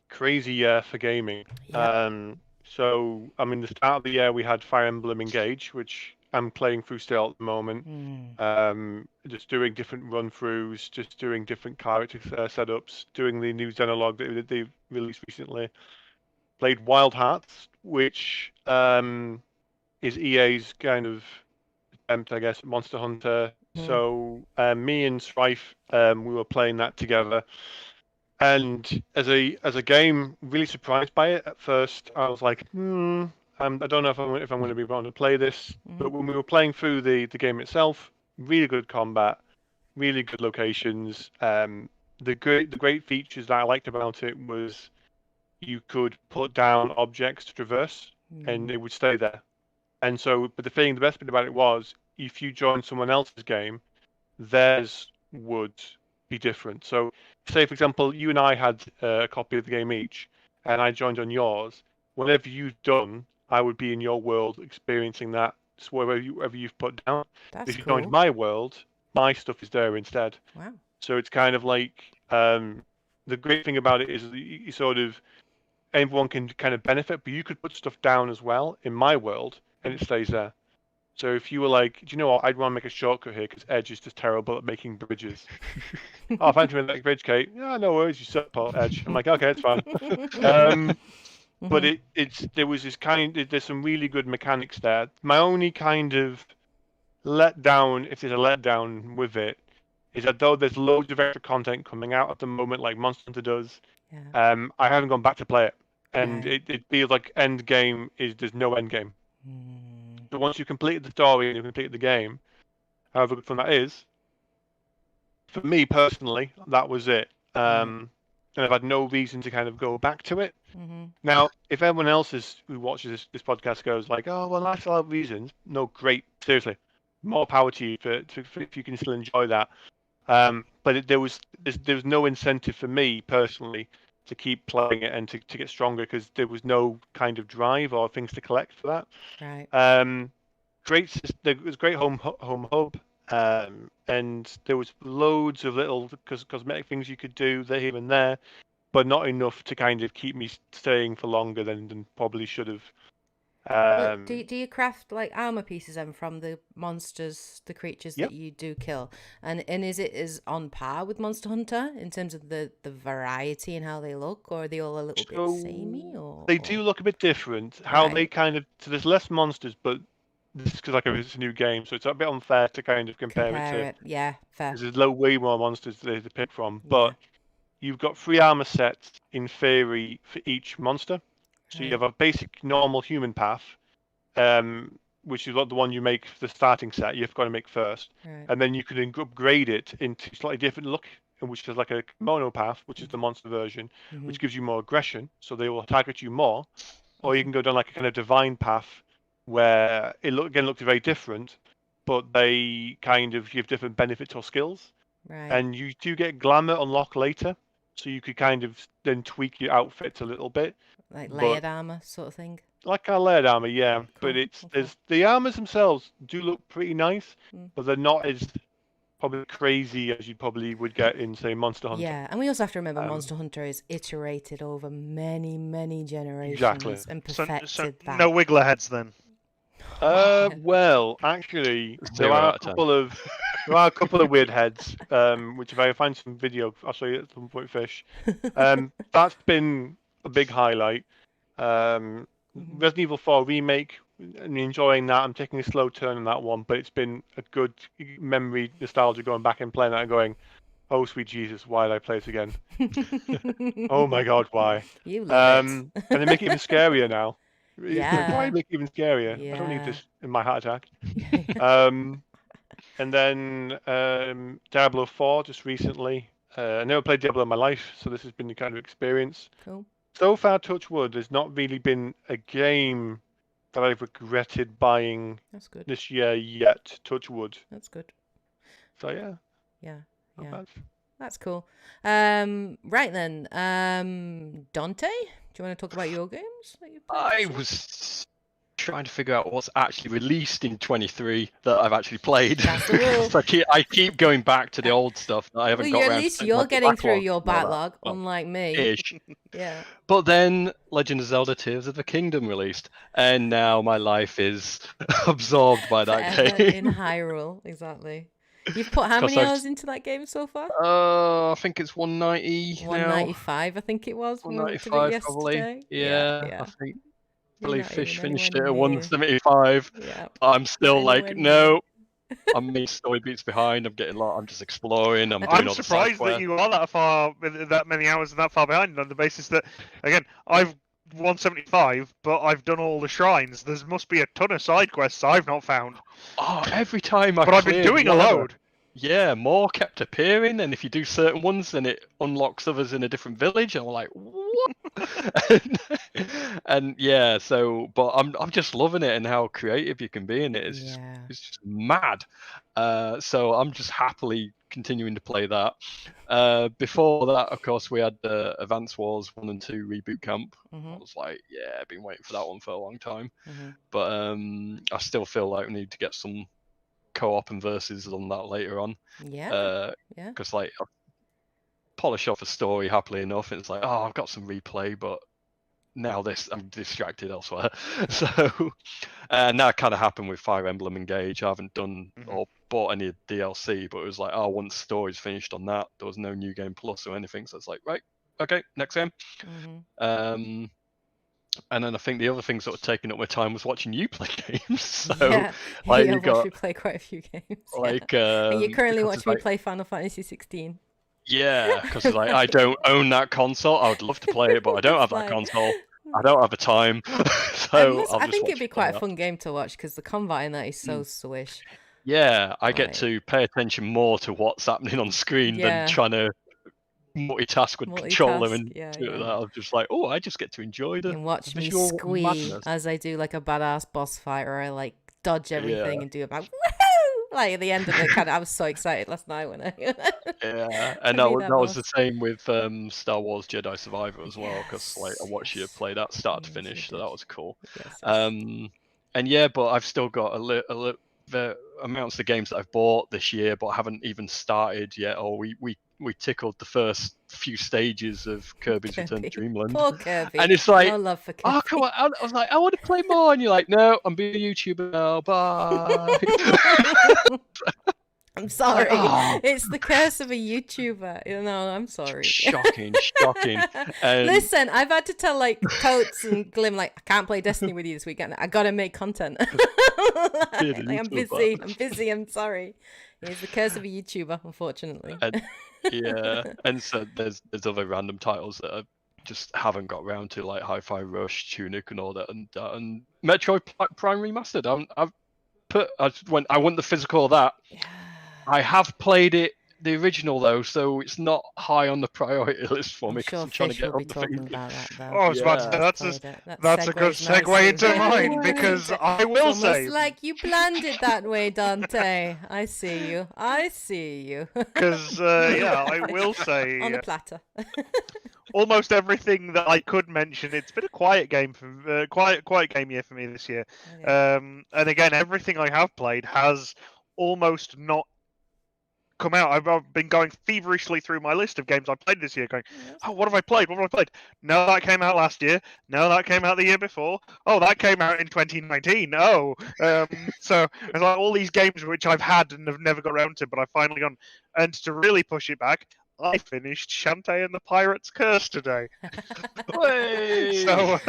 crazy year for gaming. Yep. So I mean, the start of the year we had Fire Emblem Engage, which I'm playing through still at the moment. Just doing different run-throughs, just doing different character setups, doing the new Xenologue that they released recently. Played Wild Hearts, which is EA's kind of attempt, I guess, at Monster Hunter. So me and Strife, we were playing that together. And as a game, really surprised by it at first. I was like, I don't know if I'm going to be able to play this. But when we were playing through the game itself, really good combat, really good locations. The great features that I liked about it was you could put down objects to traverse, and it would stay there. And so, but the best bit about it was, if you joined someone else's game, theirs would be different. So, say for example, you and I had a copy of the game each, and I joined on yours. Whatever you've done, I would be in your world experiencing that. So whatever you've put down. That's if you cool. joined my world, my stuff is there instead. Wow. So it's kind of like the great thing about it is you sort of everyone can kind of benefit, but you could put stuff down as well in my world, and it stays there. So if you were like, do you know what, I'd want to make a shortcut here because Edge is just terrible at making bridges. Oh, thanks for making a bridge, Kate. Yeah, no worries, you suck, Edge. I'm like, okay, it's fine. But there's some really good mechanics there. My only kind of letdown, if there's a letdown with it, is that though there's loads of extra content coming out at the moment, like Monster Hunter does, I haven't gone back to play it. And it feels like end game there's no end game. So once you completed the story and you completed the game, however good fun that is, for me personally, that was it. And I've had no reason to kind of go back to it. Now, if everyone else who watches this podcast goes like, oh, well, I still have reasons. No, great. Seriously. More power to you if you can still enjoy that. But there was no incentive for me personally to keep playing it and to get stronger because there was no kind of drive or things to collect for that. Right. There was great home hub, and there was loads of little cosmetic things you could do there here and there, but not enough to kind of keep me staying for longer than probably should have. Do you craft like armor pieces then from the monsters, the creatures that you do kill, and is it on par with Monster Hunter in terms of the variety and how they look, or are they all a little bit samey? Or they do look a bit different. They kind of there's less monsters, but this is because it's a new game, so it's a bit unfair to kind of compare it to. Yeah, fair. Because there's way more monsters to pick from, but you've got 3 armor sets in theory for each monster. So you have a basic normal human path, which is the one you make for the starting set. You've got to make first, and then you can upgrade it into slightly different look, which is like a mono path, which is the monster version, which gives you more aggression, so they will target you more. Or you can go down like a kind of divine path, where it looks very different, but they kind of give different benefits or skills. Right. And you do get glamour unlock later, so you could kind of then tweak your outfits a little bit. Like layered armor sort of thing? Like our layered armor, yeah. Cool. But there's the armors themselves do look pretty nice, but they're not as probably crazy as you probably would get in, say, Monster Hunter. Yeah, and we also have to remember Monster Hunter is iterated over many, many generations and perfected that. No wiggler heads then. Well, actually, there are a couple of weird heads, which if I find some video, I'll show you at some point, Fish. That's been a big highlight. Resident Evil 4 remake, I'm enjoying that. I'm taking a slow turn on that one, but it's been a good memory, nostalgia going back and playing that and going, oh, sweet Jesus, why did I play it again? Oh my God, why? You love it. And they make it even scarier now. Yeah. Why make it even scarier? Yeah. I don't need this in my heart attack. And then Diablo 4 just recently. I never played Diablo in my life, so this has been the kind of experience. Cool. So far, touch wood, there's not really been a game that I've regretted buying this year yet. Touch wood. That's good. So yeah. Yeah. Yeah. bad. That's cool. Right then, Dante, do you want to talk about your games that you played I this year? was trying to figure out what's actually released in 23 that I've actually played. That's the rule. So I keep going back to the old stuff that I haven't got At around least to you're my getting through backlog your and all that. backlog, Well, unlike me. ish. Yeah. But then Legend of Zelda Tears of the Kingdom released, and now my life is absorbed by that Forever game. in Hyrule, exactly. You've put how 'Cause many hours into that game so far? I think it's 190 now. 195, I think it was when we looked at it 195 probably. yesterday. Yeah, I think. I You're believe not Fish even finished anywhere it at near. 175. Yeah. I'm still Not like, anywhere near. no, I'm many story beats behind. I'm getting I'm just exploring. I'm doing I'm all the side surprised that quests. you are that far, with that many hours and that far behind, on the basis that, again, I've 175, but I've done all the shrines. There must be a ton of side quests I've not found. Oh, every time I But I've been cleared doing a whatever, load. yeah, more kept appearing, and if you do certain ones, then it unlocks others in a different village. And I'm like, what? and yeah, so but I'm just loving it and how creative you can be in it. It's just mad. So I'm just happily continuing to play that. Before that, of course, we had the Advance Wars 1 and 2 reboot camp. I was like, yeah, I've been waiting for that one for a long time. But I still feel like we need to get some co-op and versus on that later on. Because like I'll polish off a story happily enough, and it's like, oh, I've got some replay, but now I'm distracted elsewhere. So and that kind of happened with Fire Emblem Engage. I haven't done or bought any DLC, but it was like, oh, once story's finished on that, there was no new game plus or anything. So it's like, right, okay, next game. And then I think the other thing sort of taking up my time was watching you play games. So like you you got me play quite a few games. like and you currently watch me like, play Final Fantasy 16. Yeah, because like I don't own that console. I would love to play it, but I don't have that console. I don't have the time. So I think it'd be quite a fun game to watch because the combat in that is so swish. Yeah, I get to pay attention more to what's happening on screen than trying to multitask with controller and do that. I'm just like, oh, I just get to enjoy the watch me visual squee madness. as I do like a badass boss fight, or I like dodge everything and do about woohoo! Like at the end of it, I was so excited last night when I and that was the same with Star Wars Jedi Survivor as well, because like I watched you play that start to finish, so that was cool. And yeah, but I've still got the amounts of games that I've bought this year, but haven't even started yet. Or we tickled the first few stages of Kirby's Return to Dreamland. Poor Kirby. And it's like, no love for Kirby. Oh, come on. I was like, I want to play more. And you're like, no, I'm being a YouTuber now. Bye. I'm sorry. It's the curse of a YouTuber. No, I'm sorry. Shocking. Listen, I've had to tell like Totes and Glim, like, I can't play Destiny with you this weekend. I gotta make content. Like, I'm busy. I'm sorry. It's the curse of a YouTuber, unfortunately. And so there's other random titles that I just haven't got around to, like Hi-Fi Rush, Tunic, and all that, and Metroid Prime Remastered. I want the physical of that. I have played it, the original though, so it's not high on the priority list for me because I'm trying to get up the thing. About that, though. Oh, I was about to say, that's a good segue into mine, because I will say, like you planned it that way, Dante. I see you. Because I will say on a platter. Almost everything that I could mention. It's been a quiet game quiet game year for me this year. And again, everything I have played has almost not come out. I've been going feverishly through my list of games I played this year, going, oh, what have I played? No, that came out last year. No, that came out the year before. Oh, that came out in 2019. Oh, so it's like all these games which I've had and have never got around to, but I've finally gone. And to really push it back, I finished Shantae and the Pirate's Curse today. So,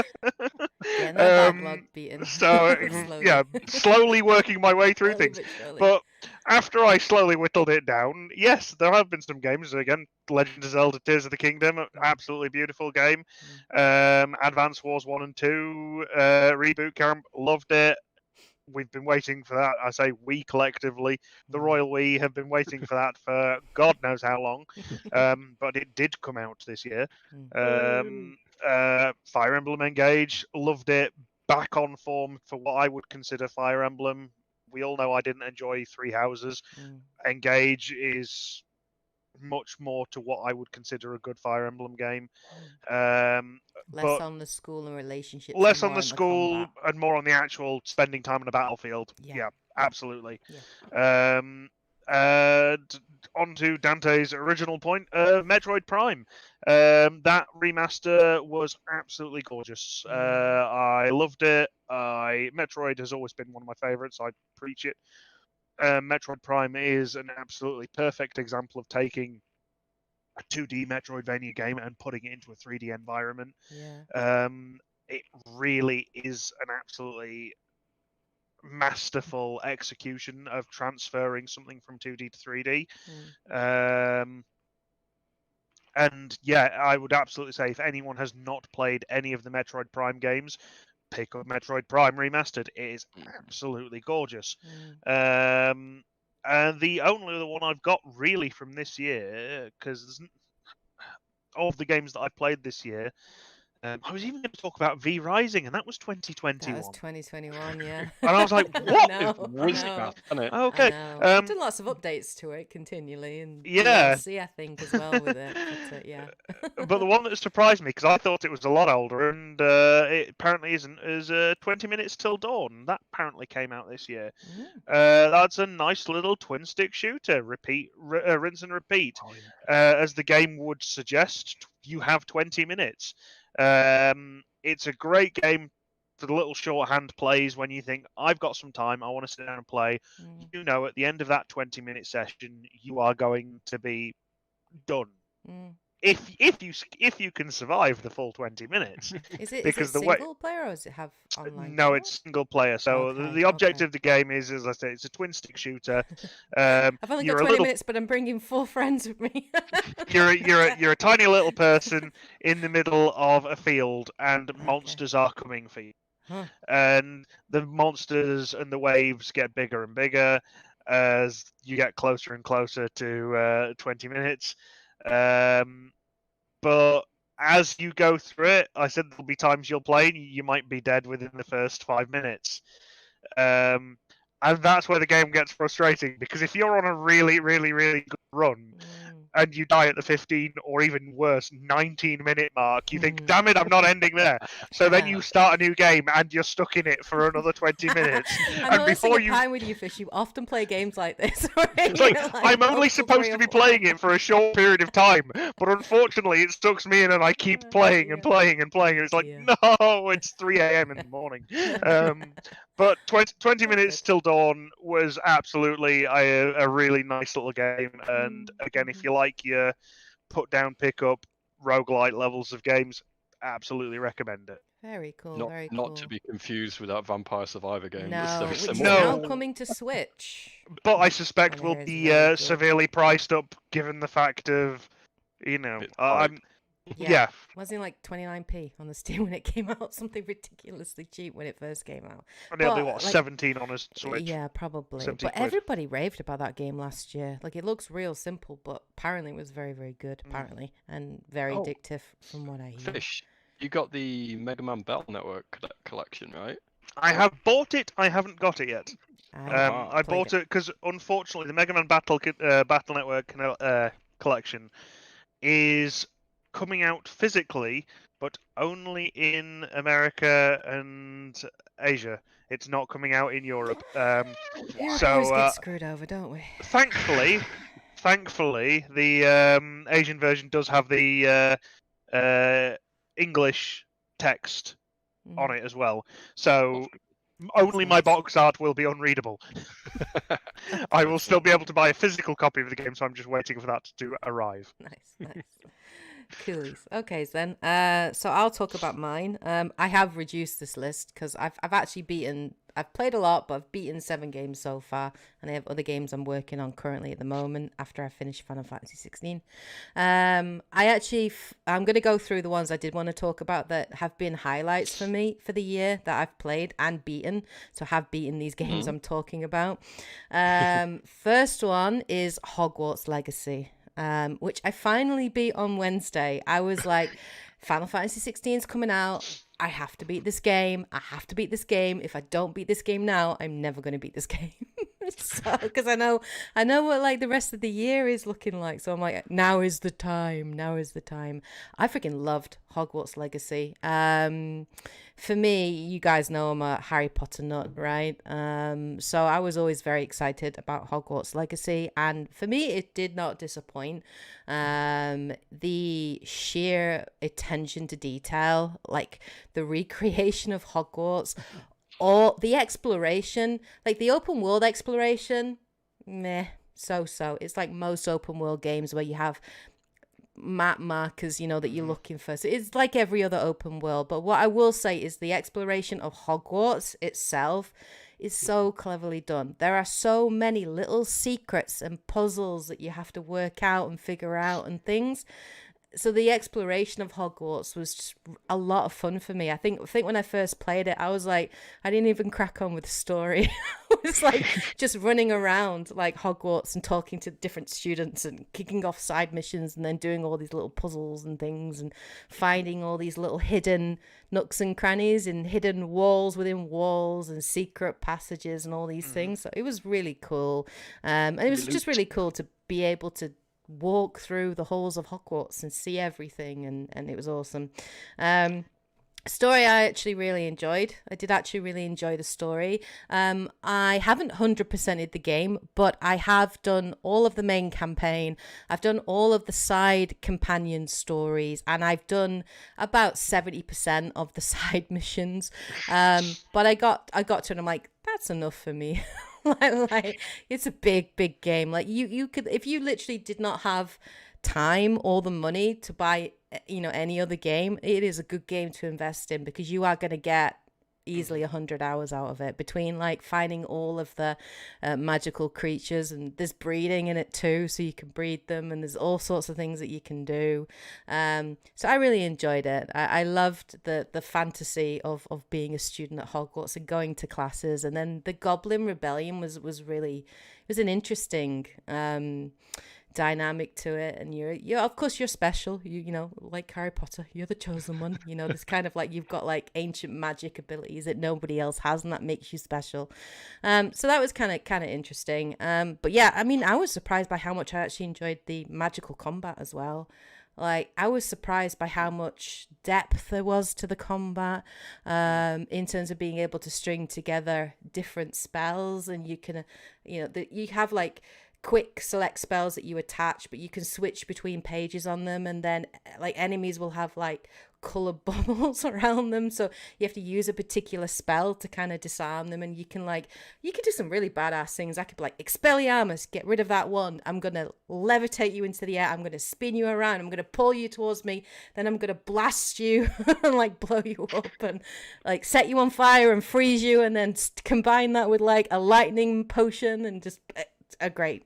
backlog beaten. So slowly working my way through things. But after I slowly whittled it down, yes, there have been some games. Again, Legend of Zelda: Tears of the Kingdom, absolutely beautiful game. Advance Wars 1 and 2, reboot camp, loved it. We've been waiting for that. I say we collectively, the Royal We, have been waiting for that for God knows how long. But it did come out this year. Fire Emblem Engage, loved it. Back on form for what I would consider Fire Emblem. We all know I didn't enjoy Three Houses. Engage is much more to what I would consider a good Fire Emblem game. Less But on the school and relationships. less and on more the on the school combat. and more on the actual spending time on a battlefield. Yeah. Yeah, absolutely. Yeah. On to Dante's original point, Metroid Prime. That remaster was absolutely gorgeous. I loved it. Metroid has always been one of my favorites. I preach it. Metroid Prime is an absolutely perfect example of taking a 2D Metroidvania game and putting it into a 3D environment. Yeah. It really is an absolutely masterful execution of transferring something from 2D to 3D. And yeah, I would absolutely say if anyone has not played any of the Metroid Prime games, pick up Metroid Prime Remastered. It is absolutely gorgeous. And the only other one I've got really from this year, because of the games that I've played this year, I was even going to talk about V Rising, and that was 2021. That was 2021, yeah. And I was like, what? Whiz past, isn't it? Okay. I know. I've done lots of updates to it continually, and Yeah. DLC, I think, as well with it. But, yeah. But the one that surprised me, because I thought it was a lot older, and it apparently isn't, is 20 Minutes Till Dawn. That apparently came out this year. That's a nice little twin-stick shooter. Rinse and repeat. Oh, yeah. As the game would suggest, you have 20 minutes. It's a great game for the little shorthand plays when you think, I've got some time, I want to sit down and play. You know, at the end of that 20-minute session, you are going to be done. If you can survive the full 20 minutes. Is it because single player or does it have online? No, it's single player. So the objective of the game is, as I say, it's a twin stick shooter. I've only got 20 minutes, but I'm bringing 4 friends with me. you're a tiny little person in the middle of a field, and monsters are coming for you. And the monsters and the waves get bigger and bigger as you get closer and closer to 20 minutes. But as you go through it, I said there'll be times you'll play and you might be dead within the first 5 minutes. And that's where the game gets frustrating, because if you're on a really, really, really good run and you die at the 15 or even worse, 19-minute mark, you think, damn it, I'm not ending there. So then you start a new game and you're stuck in it for another 20 minutes. I'm noticing a time with you, Fish. You often play games like this. It's like, I'm only supposed to be playing it for a short period of time, but unfortunately it sucks me in and I keep playing and playing and playing. And it's like, no, it's 3 a.m. in the morning. But 20 Minutes Till Dawn was absolutely a really nice little game. And again, if you like your put down, pick up, roguelite levels of games, absolutely recommend it. Very cool, very cool. Not to be confused with that Vampire Survivor game. No, which is now coming to Switch. But I suspect will be severely priced up, given the fact of, Yeah. Wasn't like 29p on the Steam when it came out, something ridiculously cheap when it first came out. And it'll be 17 on a Switch. Yeah, probably. But quid. Everybody raved about that game last year. Like, it looks real simple, but apparently it was very, very good, apparently, and very addictive from what I hear. Fish, you got the Mega Man Battle Network collection, right? I have bought it. I haven't got it yet. I bought it because, unfortunately, the Mega Man Battle Network collection is coming out physically, but only in America and Asia. It's not coming out in Europe. We always get screwed over, don't we? Thankfully, the Asian version does have the English text on it as well. So only my box art will be unreadable. I will still be able to buy a physical copy of the game, so I'm just waiting for that to arrive. Nice. Coolies. Okay, then. So I'll talk about mine. I have reduced this list because I've actually I've played a lot, but I've beaten 7 games so far, and I have other games I'm working on currently at the moment after I finish Final Fantasy 16. I'm going to go through the ones I did want to talk about that have been highlights for me for the year that I've played and beaten. So I have beaten these games I'm talking about. First one is Hogwarts Legacy. Which I finally beat on Wednesday. I was like, Final Fantasy 16 is coming out. I have to beat this game. If I don't beat this game now, I'm never going to beat this game. So, because I know what like the rest of the year is looking like. So I'm like, now is the time. Now is the time. I freaking loved Hogwarts Legacy. For me, you guys know I'm a Harry Potter nut, right? So I was always very excited about Hogwarts Legacy, and for me, it did not disappoint. The sheer attention to detail, like the recreation of Hogwarts, or the exploration, like the open world exploration, meh, so. It's like most open world games where you have map markers, that you're looking for. So it's like every other open world. But what I will say is the exploration of Hogwarts itself is so cleverly done. There are so many little secrets and puzzles that you have to work out and figure out and things. So the exploration of Hogwarts was just a lot of fun for me. I think when I first played it, I was like, I didn't even crack on with the story. I was like just running around like Hogwarts and talking to different students and kicking off side missions and then doing all these little puzzles and things and finding all these little hidden nooks and crannies and hidden walls within walls and secret passages and all these things. So it was really cool. And it was just really cool to be able to walk through the halls of Hogwarts and see everything, and it was awesome. Story I actually really enjoyed. I did actually really enjoy the story. I haven't 100%ed the game, but I have done all of the main campaign. I've done all of the side companion stories, and I've done about 70% of the side missions. But I got to it, and I'm like, that's enough for me. like it's a big game. Like you could, if you literally did not have time or the money to buy any other game, it is a good game to invest in, because you are going to get easily 100 hours out of it, between like finding all of the magical creatures, and there's breeding in it too, so you can breed them, and there's all sorts of things that you can do. So I really enjoyed it. I loved the fantasy of being a student at Hogwarts and going to classes, and then the Goblin Rebellion was an interesting dynamic to it, and you're of course you're special, you like Harry Potter, you're the chosen one, this kind of like you've got like ancient magic abilities that nobody else has, and that makes you special. So that was kind of interesting. But yeah, I mean, I was surprised by how much I actually enjoyed the magical combat as well. Like, I was surprised by how much depth there was to the combat, in terms of being able to string together different spells, and you can you have like quick select spells that you attach, but you can switch between pages on them, and then like enemies will have like color bubbles around them, so you have to use a particular spell to kind of disarm them, and you can do some really badass things. I could be like, Expelliarmus, get rid of that one, I'm gonna levitate you into the air, I'm gonna spin you around, I'm gonna pull you towards me, then I'm gonna blast you and like blow you up and like set you on fire and freeze you, and then combine that with like a lightning potion, and just great.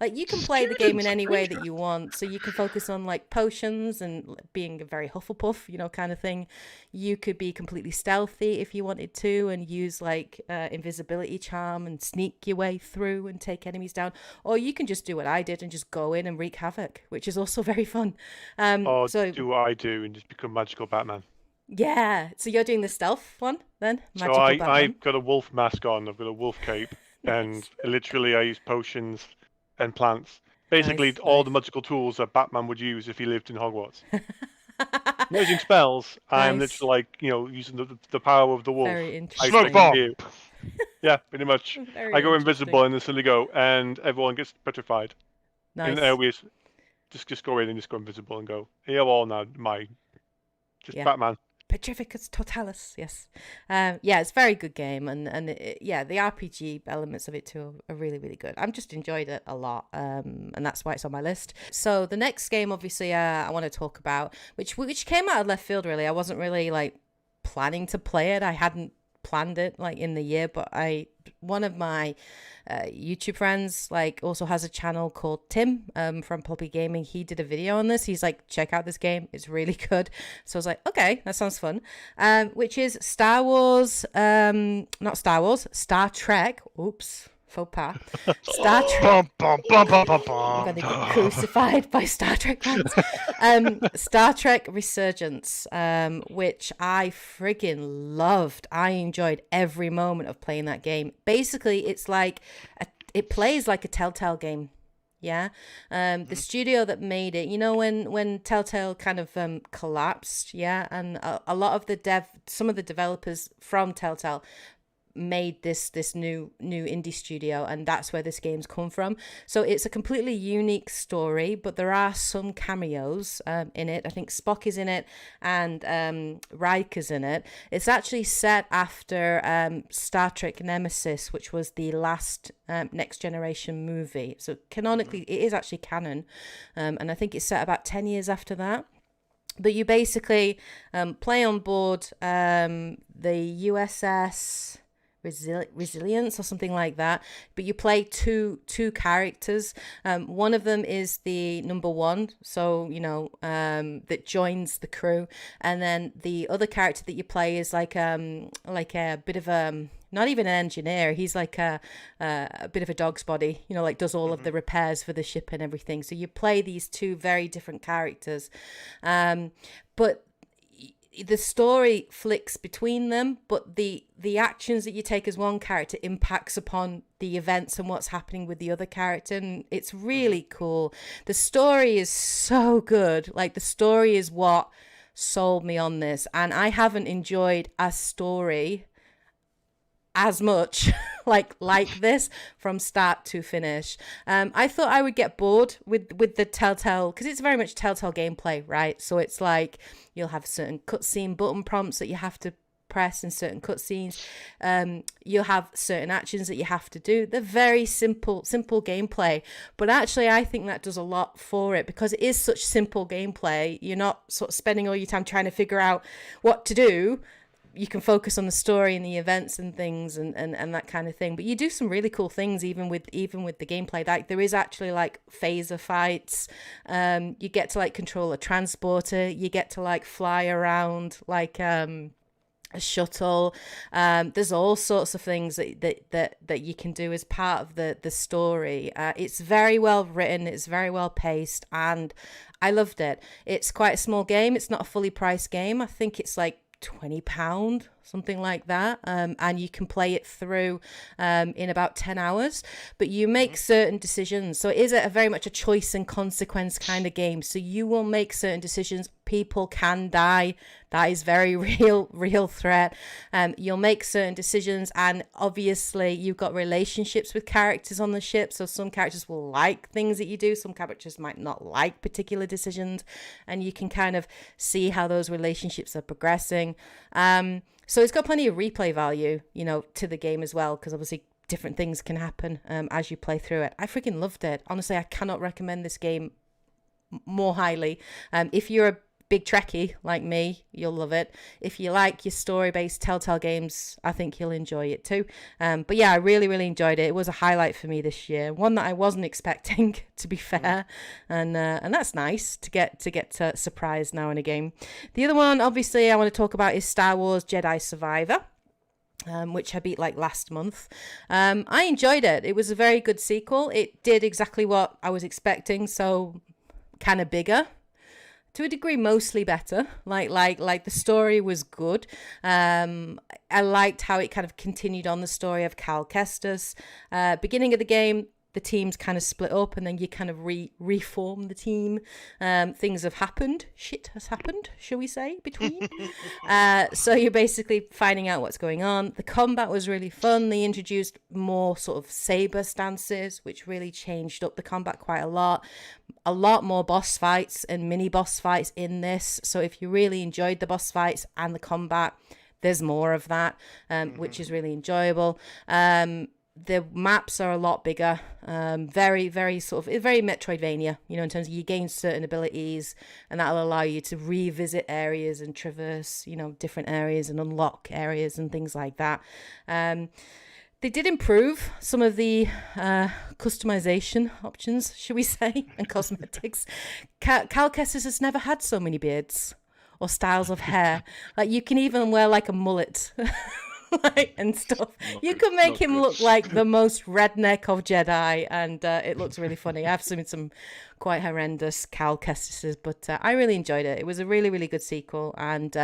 Like, you can play the game in any way that you want, so you can focus on like potions and being a very Hufflepuff, kind of thing. You could be completely stealthy if you wanted to, and use like invisibility charm and sneak your way through and take enemies down, or you can just do what I did and just go in and wreak havoc, which is also very fun. So do what I do and just become magical Batman. Yeah, so you're doing the stealth one then? Magical Batman. I've got a wolf mask on, I've got a wolf cape. And literally I use potions and plants. Basically, all the magical tools that Batman would use if he lived in Hogwarts. Not using spells, I'm literally like, using the power of the wolf. Very interesting. Smoke bomb! Yeah, pretty much. I go invisible and instantly go, and everyone gets petrified. Nice. And we just go in and just go invisible and go, here all now, Batman. Petrificus Totalis, yes. Yeah, it's a very good game, and the RPG elements of it too are really, really good. I've just enjoyed it a lot, and that's why it's on my list. So the next game, obviously, I want to talk about, which came out of left field, really. I wasn't really like planning to play it. I hadn't planned it like in the year, but one of my YouTube friends like also has a channel called Tim from Poppy Gaming. He did a video on this. He's like, check out this game, it's really good. So I was like, okay, that sounds fun. Which is Star Trek, faux pas. Star Trek. Bum, bum, bum, bum, bum, I'm bum. going to get crucified by Star Trek fans. Star Trek Resurgence, which I friggin' loved. I enjoyed every moment of playing that game. Basically, it's like it plays like a Telltale game. Yeah. The studio that made it, you know, when Telltale kind of collapsed, yeah, and a lot of some of the developers from Telltale made this new indie studio, and that's where this game's come from. So it's a completely unique story, but there are some cameos in it. I think Spock is in it, and Riker's in it. It's actually set after Star Trek Nemesis, which was the last Next Generation movie. So canonically, it is actually canon, and I think it's set about 10 years after that. But you basically play on board the USS Resilience or something like that, but you play two characters. One of them is the number one, so you know, that joins the crew, and then the other character that you play is like a bit of a, not even an engineer, he's like a bit of a dog's body, you know, like does all of the repairs for the ship and everything. So you play these two very different characters, but the story flicks between them, but the actions that you take as one character impacts upon the events and what's happening with the other character, and it's really cool. The story is so good. Like, the story is what sold me on this, and I haven't enjoyed a story as much like this from start to finish. I thought I would get bored with the Telltale, because it's very much Telltale gameplay, right? So it's like you'll have certain cutscene button prompts that you have to press in certain cutscenes. You'll have certain actions that you have to do. They're very simple gameplay, but actually I think that does a lot for it, because it is such simple gameplay. You're not sort of spending all your time trying to figure out what to do. You can focus on the story and the events and things and that kind of thing. But you do some really cool things even with the gameplay. Like, there is actually like phaser fights. You get to like control a transporter. You get to like fly around like a shuttle. There's all sorts of things that you can do as part of the story. It's very well written. It's very well paced, and I loved it. It's quite a small game. It's not a fully priced game. I think it's like £20, something like that, and you can play it through in about 10 hours, but you make certain decisions. So it is a very much a choice and consequence kind of game. So you will make certain decisions. People can die. That is very real threat. You'll make certain decisions, and obviously you've got relationships with characters on the ship. So some characters will like things that you do, some characters might not like particular decisions, and you can kind of see how those relationships are progressing. So it's got plenty of replay value, you know, to the game as well, because obviously different things can happen as you play through it. I freaking loved it. Honestly, I cannot recommend this game more highly. If you're a big Trekkie like me, you'll love it. If you like your story-based Telltale games, I think you'll enjoy it too. But yeah, I really enjoyed it. It was a highlight for me this year, one that I wasn't expecting, to be fair, and that's nice to get surprised now and again. The other one, obviously, I want to talk about is Star Wars Jedi Survivor, which I beat like last month. I enjoyed it. It was a very good sequel. It did exactly what I was expecting, so kind of bigger. To a degree, mostly better. Like the story was good. I liked how it kind of continued on the story of Cal Kestis. Beginning of the game, the teams kind of split up, and then you kind of reform the team. Things have happened. Shit has happened, shall we say, between. So you're basically finding out what's going on. The combat was really fun. They introduced more sort of saber stances, which really changed up the combat quite a lot. A lot more boss fights and mini boss fights in this. So if you really enjoyed the boss fights and the combat, there's more of that, which is really enjoyable. The maps are a lot bigger, very sort of very Metroidvania, you know, in terms of you gain certain abilities, and that'll allow you to revisit areas and traverse, you know, different areas and unlock areas and things like that. They did improve some of the customization options, should we say, and cosmetics. Cal Kestis has never had so many beards or styles of hair. Like, you can even wear like a mullet. and stuff. Not You good, could make not him good. look like the most redneck of Jedi, and it looks really funny. I've seen some quite horrendous Cal Kestis's, but I really enjoyed it. It was a really, really good sequel, and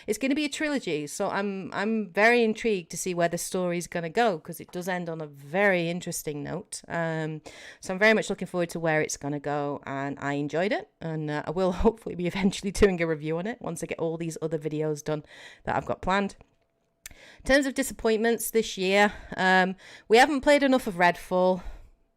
it's going to be a trilogy, so I'm very intrigued to see where the story's going to go, because it does end on a very interesting note. So I'm very much looking forward to where it's going to go, and I enjoyed it, and I will hopefully be eventually doing a review on it once I get all these other videos done that I've got planned. In terms of disappointments this year, we haven't played enough of Redfall,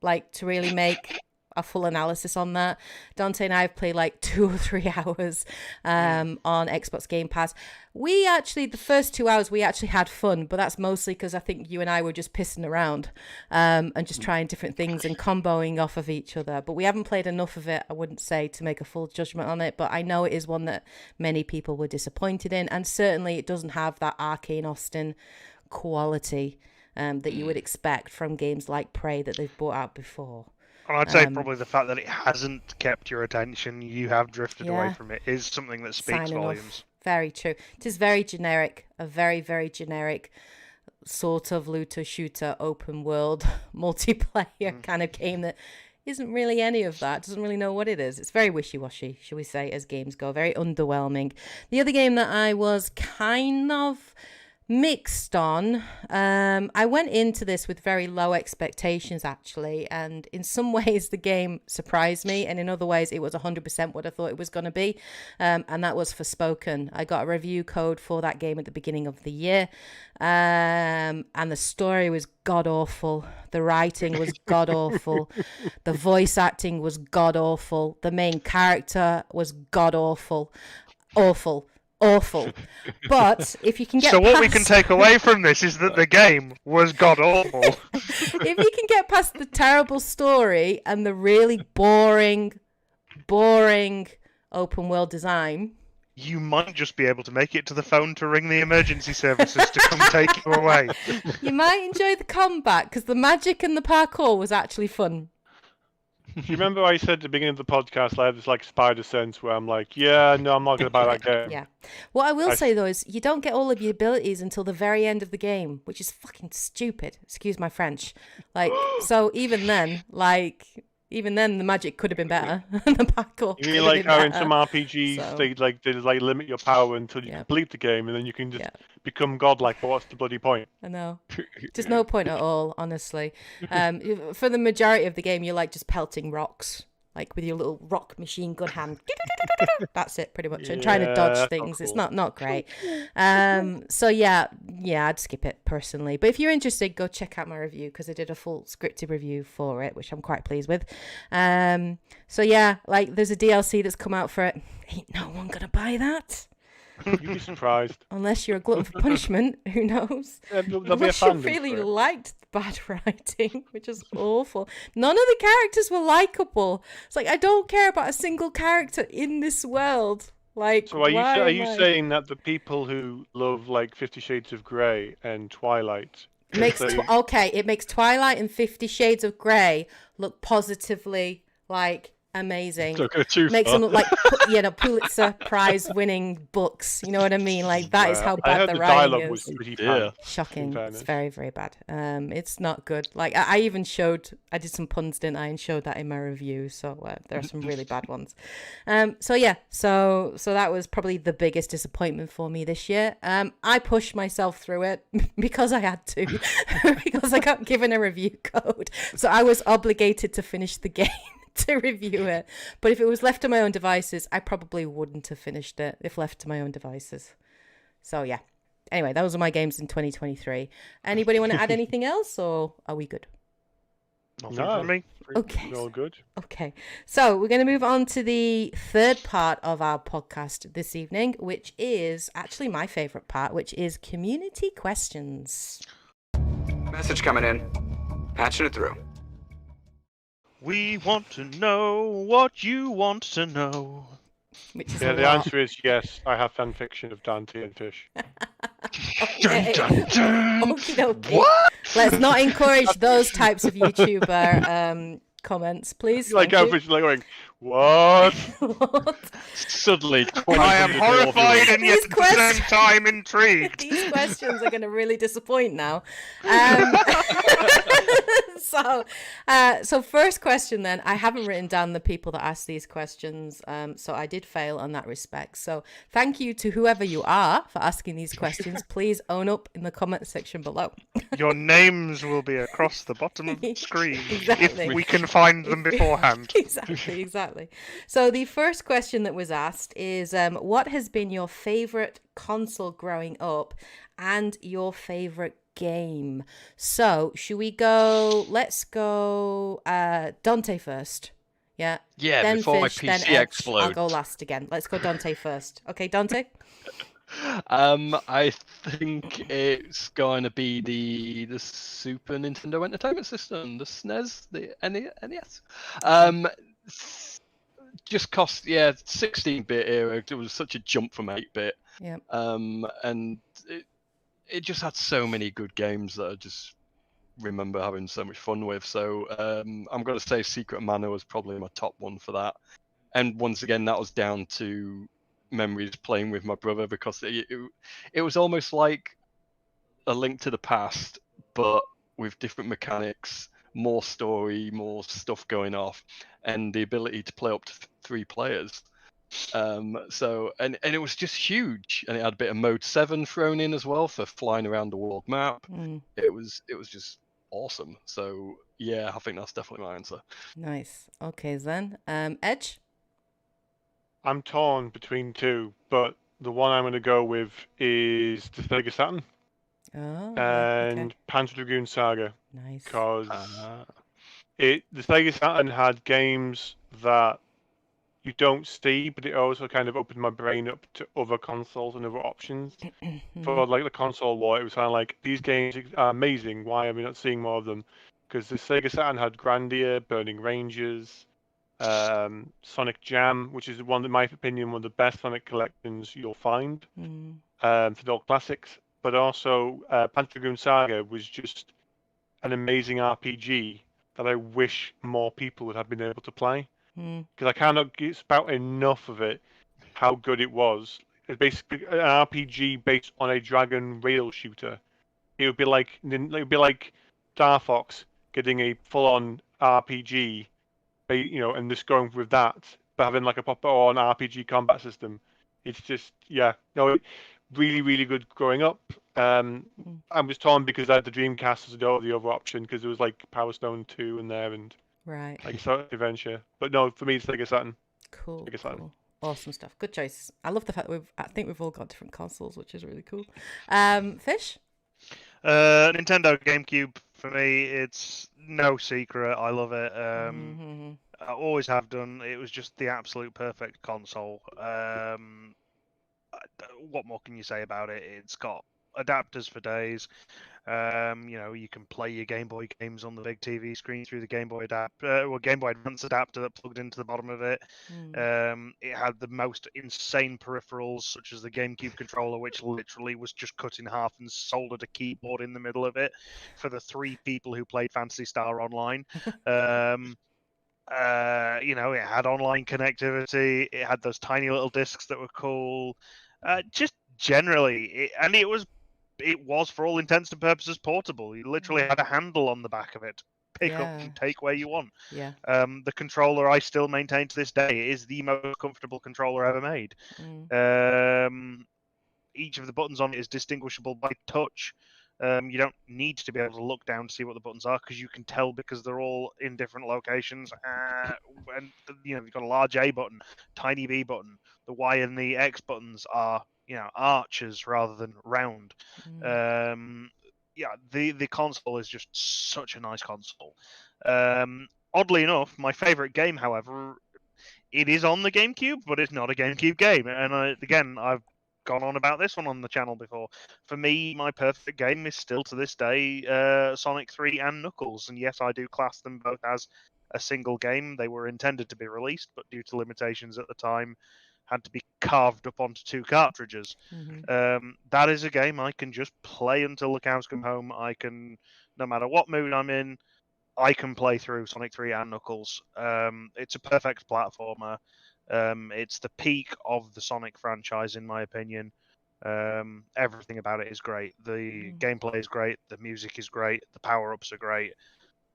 like, to really make a full analysis on that. Dante and I have played like 2 or 3 hours on Xbox Game Pass. We actually, the first 2 hours, we actually had fun, but that's mostly because I think you and I were just pissing around and just trying different things and comboing off of each other. But we haven't played enough of it, I wouldn't say, to make a full judgment on it. But I know it is one that many people were disappointed in, and certainly it doesn't have that Arcane Austin quality that you would expect from games like Prey that they've brought out before. And I'd say probably the fact that it hasn't kept your attention, you have drifted away Yeah. from it, is something that speaks Signing off. volumes. Very true. It is very generic, a very, very generic sort of looter shooter open world multiplayer kind of game that isn't really any of that, doesn't really know what it is. It's very wishy-washy, shall we say, as games go, very underwhelming. The other game that I was kind of mixed on, I went into this with very low expectations, actually, and in some ways the game surprised me, and in other ways it was 100% what I thought it was going to be, and that was Forspoken. I got a review code for that game at the beginning of the year, and the story was god-awful, the writing was god-awful, the voice acting was god-awful, the main character was god-awful, awful. But if you can get So past... what we can take away from this is that the game was god awful. If you can get past the terrible story and the really boring open world design, You might just be able to make it to the phone to ring the emergency services to come take you away. you might enjoy the combat, because the magic and the parkour was actually fun. Do you remember I said at the beginning of the podcast I have this like spider sense where I'm like, yeah, no, I'm not going to buy that game. Yeah. What I will say, though, is you don't get all of your abilities until the very end of the game, which is fucking stupid. Excuse my French. Like, so even then, the magic could have been better. The parkour You could mean have like been how in better. some RPGs So- they limit your power until you Yeah. complete the game and then you can just Yeah. become godlike, but what's the bloody point? I know. There's no point at all, honestly. For the majority of the game, you're like just pelting rocks, like with your little rock machine gun hand. That's it, pretty much. And trying to Yeah, dodge that's not things. It's cool. not great. So yeah, I'd skip it personally. But if you're interested, go check out my review, because I did a full scripted review for it, which I'm quite pleased with. So yeah, like there's a DLC that's come out for it. Ain't no one gonna buy that. You'd be surprised. Unless you're a glutton for punishment, who knows? Yeah, there'll be a Unless you fandom really for it. liked the bad writing, which is awful. None of the characters were likable. It's like, I don't care about a single character in this world. Like, So are you why are am you I- saying that the people who love like 50 Shades of Grey and Twilight makes they- it makes Twilight and 50 Shades of Grey look positively like amazing. Don't go too Makes far. them look like Pulitzer Prize winning books. You know what I mean? Like, that is how I bad heard the the writing dialogue is. was pretty Yeah. bad. Shocking. in It's fairness. very, very bad. It's not good. Like, I even showed, I did some puns, didn't I, and showed that in my review. So there are some really bad ones. So yeah, so that was probably the biggest disappointment for me this year. I pushed myself through it because I had to, because I got given a review code. So I was obligated to finish the game to review it. But if it was left to my own devices, I probably wouldn't have finished it if left to my own devices. So yeah. Anyway, those are my games in 2023. Anybody want to add anything else, or are we good? Nothing No. from me. Okay. All good. Okay. So we're going to move on to the third part of our podcast this evening, which is actually my favorite part, which is community questions. Message coming in. Patching it through. We want to know what you want to know. Which is Yeah, a the lot. answer is yes. I have fan fiction of Dante and Fish. Okay. Okie dokie. What? Let's not encourage those types of YouTuber comments, please. Like Thank you. average, like going, What? What? Suddenly, I am 1,200 more horrified viewers. and yet These at the same time intrigued. These questions are going to really disappoint now. So first question then. I haven't written down the people that asked these questions, so I did fail on that respect. So thank you to whoever you are for asking these questions. Please own up in the comment section below. Your names will be across the bottom of the screen Exactly. if we can find them beforehand. Exactly. So the first question that was asked is, what has been your favorite console growing up and your favorite game? So should we go? Let's go Dante first. Yeah. Yeah, Then before Fish, my then PC Edge. explodes. I'll go last again. Let's go Dante first. Okay, Dante? I think it's going to be the Super Nintendo Entertainment System, the SNES, the NES. Just cost 16-bit era. It was such a jump from 8-bit. Yeah. And it just had so many good games that I just remember having so much fun with. So I'm going to say Secret Mana was probably my top one for that. And once again, that was down to memories playing with my brother, because it was almost like a Link to the Past, but with different mechanics, more story, more stuff going off, and the ability to play up to 3 players. So it was just huge, and it had a bit of Mode 7 thrown in as well for flying around the world map. It was just awesome. So yeah, I think that's definitely my answer. Nice. Okay, then Edge. I'm torn between two, but the one I'm going to go with is the Sega Saturn Oh, and okay. Panzer Dragoon Saga, Nice. because the Sega Saturn had games that you don't see, but it also kind of opened my brain up to other consoles and other options. For like the console war, it was kind of like, these games are amazing. Why are we not seeing more of them? Because the Sega Saturn had Grandia, Burning Rangers, Sonic Jam, which is one, in my opinion, one of the best Sonic collections you'll find for the old classics. But also, Panzer Dragoon Saga was just an amazing RPG that I wish more people would have been able to play. Because I cannot get spout enough of it, how good it was. It's basically an RPG based on a dragon rail shooter. It would be like Star Fox getting a full-on RPG, and just going with that, but having like a proper-on RPG combat system. It's just really, really good growing up. I was torn because I had the Dreamcast as the other option, because there was like Power Stone 2 in there and like Sonic Adventure. But no, for me it's Sega Saturn. Cool. Sega Saturn. Cool. Awesome stuff. Good choice. I love the fact that I think we've all got different consoles, which is really cool. Fish? Nintendo GameCube, for me, it's no secret. I love it. I always have done. It was just the absolute perfect console. What more can you say about it? It's got adapters for days. You can play your Game Boy games on the big TV screen through the Game Boy Game Boy Advance adapter that plugged into the bottom of it. It had the most insane peripherals, such as the GameCube controller, which literally was just cut in half and soldered a keyboard in the middle of it for the 3 people who played Phantasy Star Online. It had online connectivity. It had those tiny little discs that were cool. Just generally, it was for all intents and purposes portable. You literally had a handle on the back of it to pick up and take where you want. Yeah. The controller I still maintain to this day is the most comfortable controller ever made. Each of the buttons on it is distinguishable by touch. You don't need to be able to look down to see what the buttons are, because you can tell, because they're all in different locations. And you've got a large A button, tiny B button. The Y and the X buttons are arches rather than round. The console is just such a nice console. Oddly enough, my favorite game, however, it is on the GameCube, but it's not a GameCube game. And I've gone on about this one on the channel before. For me, my perfect game is still to this day Sonic 3 and Knuckles. And yes, I do class them both as a single game. They were intended to be released, but due to limitations at the time, had to be carved up onto 2 cartridges. That is a game I can just play until the cows come home. I can, no matter what mood I'm in, I can play through Sonic 3 and Knuckles. It's a perfect platformer. It's the peak of the Sonic franchise, in my opinion. Everything about it is great. The gameplay is great. The music is great. The power-ups are great.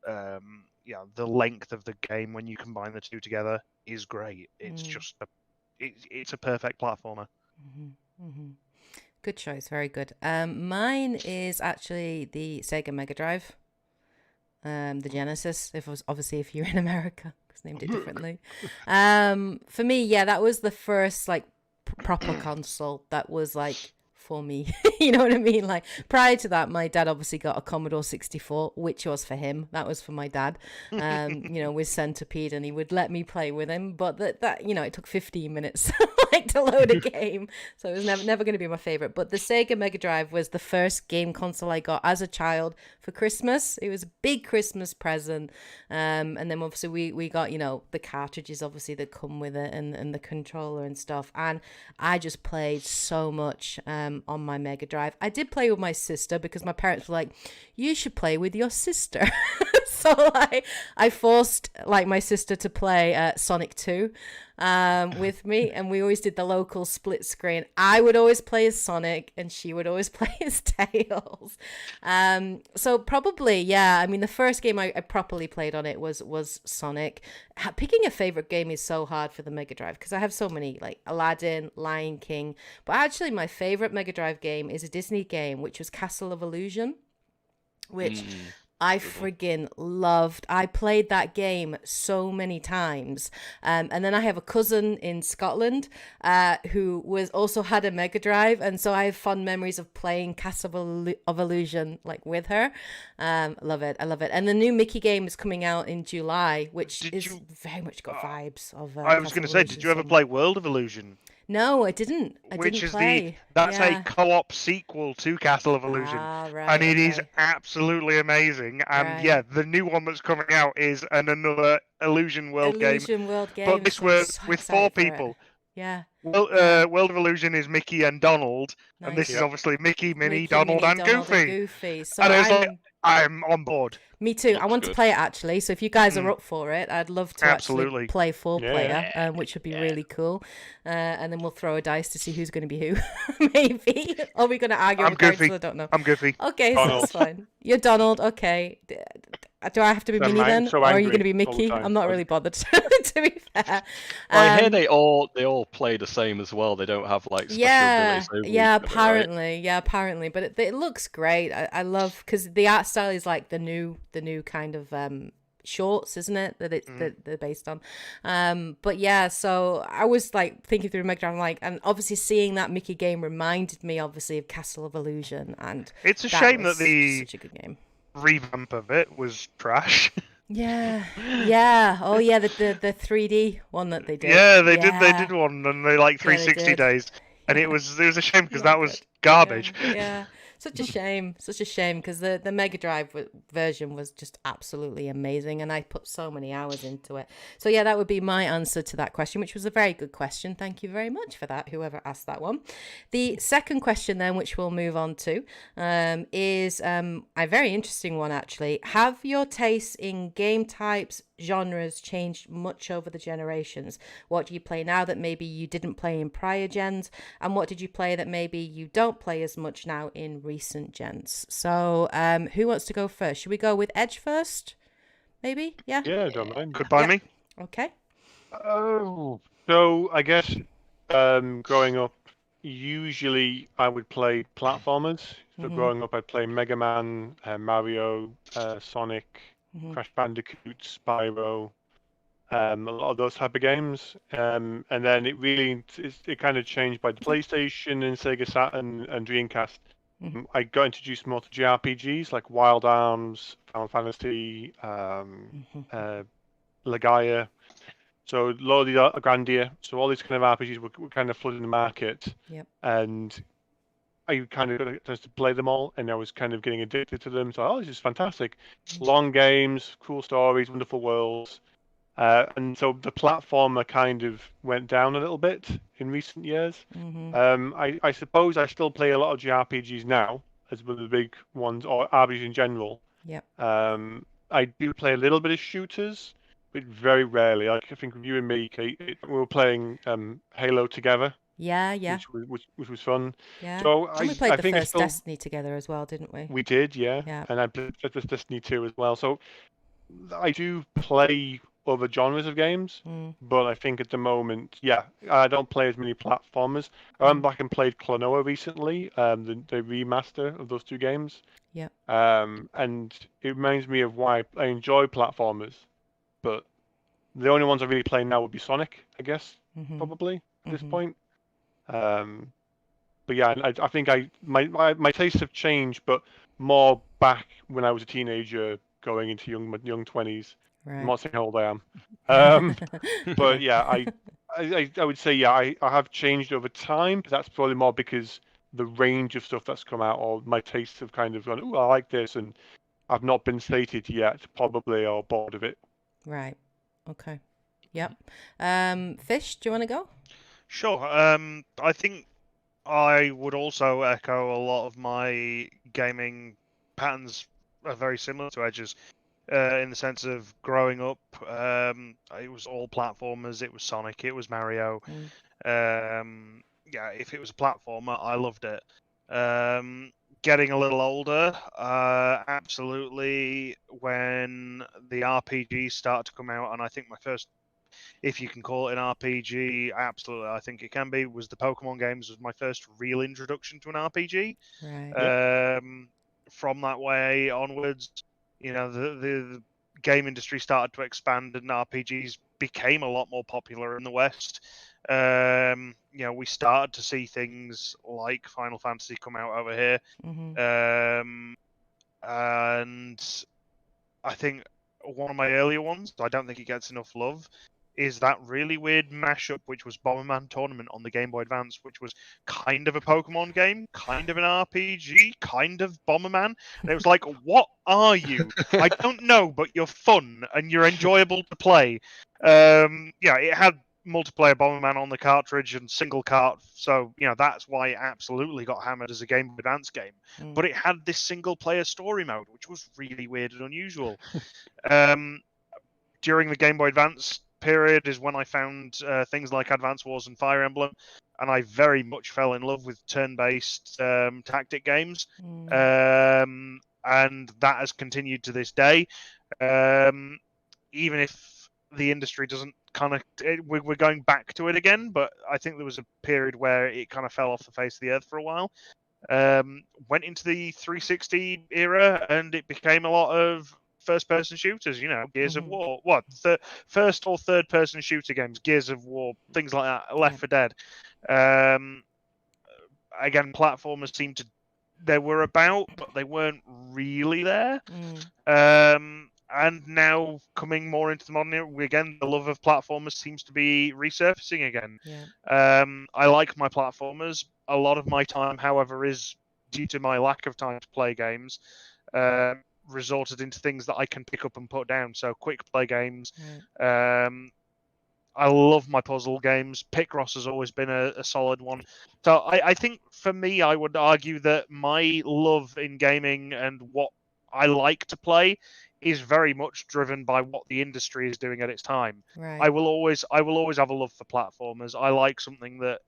The length of the game when you combine the two together is great. It's just it's a perfect platformer. Good choice, very good. Mine is actually the Sega Mega Drive, the Genesis. If you're in America, because named it differently. For me, yeah, that was the first like proper console that was like for me. You know what I mean? Like prior to that, my dad obviously got a Commodore 64, which was for him. That was for my dad. With Centipede, and he would let me play with him. But that it took 15 minutes like to load a game, so it was never going to be my favorite. But the Sega Mega Drive was the first game console I got as a child for Christmas. It was a big Christmas present. And then obviously we got the cartridges obviously that come with it, and the controller and stuff. And I just played so much on my Mega Drive. I did play with my sister because my parents were like, you should play with your sister. So I forced like my sister to play Sonic 2 with me, and we always did the local split screen. I would always play as Sonic and she would always play as Tails. So probably, yeah, I mean the first game I properly played on it was Sonic. Picking a favorite game is so hard for the Mega Drive because I have so many, like Aladdin, Lion King, but actually my favorite Mega Drive game is a Disney game, which was Castle of Illusion, which I friggin' loved. I played that game so many times. And then I have a cousin in Scotland who also had a Mega Drive. And so I have fond memories of playing Castle of Illusion like with her. Love it. I love it. And the new Mickey game is coming out in July, which very much got vibes of I was going to say, did you ever play World of Illusion? No, I didn't. That's a co-op sequel to Castle of Illusion, and it is absolutely amazing. And the new one that's coming out is another Illusion World game. But this was with 4 people. Yeah. World of Illusion is Mickey and Donald, and this is obviously Mickey, Minnie, Donald, and Goofy. So and I was like, I'm on board. Me too. I want to play it actually. So if you guys are up for it, I'd love to actually play 4-player, which would be really cool. And then we'll throw a dice to see who's going to be who. Maybe. Or are we going to argue? I'm Goofy. I don't know. I'm Goofy. Okay, so that's fine. You're Donald. Okay. Do I have to be Minnie then, or are you going to be Mickey? I'm not really bothered. To be fair. I hear they all play the same as well. They don't have like special abilities. Apparently. But it looks great. I love because the art style is like the new kind of shorts, isn't it? That they're based on. But yeah, so I was like thinking through Mega Drive, like, and obviously seeing that Mickey game reminded me obviously of Castle of Illusion, and it's a shame that the such a good game. Revamp of it was trash. Yeah. Oh yeah, the 3D one that they did. Yeah, they did one, and they like 360 days, and it was a shame because that was garbage. Yeah. Such a shame because the Mega Drive version was just absolutely amazing, and I put so many hours into it. So yeah, that would be my answer to that question, which was a very good question. Thank you very much for that, whoever asked that one. The second question then, which we'll move on to, is a very interesting one actually. Have your tastes in game types, genres changed much over the generations? What do you play now that maybe you didn't play in prior gens, and what did you play that maybe you don't play as much now in recent gens? So who wants to go first? Should we go with Edge first, maybe? Yeah, don't mind. Goodbye me. Okay. So I guess growing up, usually I would play platformers. So growing up, I'd play Mega Man, Mario, Sonic, Crash Bandicoot, Spyro, a lot of those type of games. And then it kind of changed by the PlayStation and Sega Saturn and Dreamcast. I got introduced more to JRPGs like Wild Arms, Final Fantasy, Legaia, so Lord of Grandia. So all these kind of RPGs were kind of flooding the market. Yep. And I kind of got a chance to play them all, and I was kind of getting addicted to them. So, this is fantastic. Long games, cool stories, wonderful worlds. And so the platformer kind of went down a little bit in recent years. I suppose I still play a lot of JRPGs now, as one of the big ones, or RPGs in general. Yep. I do play a little bit of shooters, but very rarely. Like I think with you and me, Kate, we were playing Halo together, Yeah. which was fun. Yeah. So And we played I the think I first still Destiny together as well, didn't we? we did, yeah. Yeah. And I played this Destiny 2 as well. So I do play other genres of games, but I think at the moment, yeah, I don't play as many platformers. I went back and played Klonoa recently, the remaster of those two games. Yeah. And it reminds me of why I enjoy platformers, but the only ones I really play now would be Sonic, I guess, probably at this point. But yeah, I think my tastes have changed, but more back when I was a teenager, going into young 20s. I'm Right. not saying how old I am. But yeah, I would say yeah, I have changed over time. But that's probably more because the range of stuff that's come out, or my tastes have kind of gone, oh, I like this, and I've not been sated yet, probably, or bored of it. Right. Okay. Yep. Fish, do you want to go? Sure. I think I would also echo a lot of my gaming patterns are very similar to Edge's. In the sense of growing up, it was all platformers. It was Sonic. It was Mario. Yeah, if it was a platformer, I loved it. Getting a little older, absolutely. When the RPGs start to come out, and I think my first, if you can call it an RPG, absolutely, I think it can be, was the Pokemon games. Was my first real introduction to an RPG. Right. From that way onwards, the game industry started to expand and RPGs became a lot more popular in the West. We started to see things like Final Fantasy come out over here. And I think one of my earlier ones, I don't think it gets enough love, is that really weird mashup, which was Bomberman Tournament on the Game Boy Advance, which was kind of a Pokemon game, kind of an RPG, kind of Bomberman. And it was like, what are you? I don't know, but you're fun and you're enjoyable to play. It had multiplayer Bomberman on the cartridge and single cart, so that's why it absolutely got hammered as a Game Boy Advance game. But it had this single player story mode, which was really weird and unusual. During the Game Boy Advance period is when I found things like Advance Wars and Fire Emblem, and I very much fell in love with turn-based tactic games. And that has continued to this day. Even if the industry doesn't we're going back to it again, but I think there was a period where it kind of fell off the face of the earth for a while. Went into the 360 era, and it became a lot of first-person shooters. Gears of War, first or third-person shooter games, Gears of War, things like that. Left 4 Dead. Again, platformers they were about, but they weren't really there. And now coming more into the modern era, again, the love of platformers seems to be resurfacing again. I like my platformers. A lot of my time, however, is due to my lack of time to play games, resorted into things that I can pick up and put down. So quick play games. I love my puzzle games. Picross has always been a solid one. So I think for me, I would argue that my love in gaming and what I like to play is very much driven by what the industry is doing at its time. Right. I will always have a love for platformers. I like something that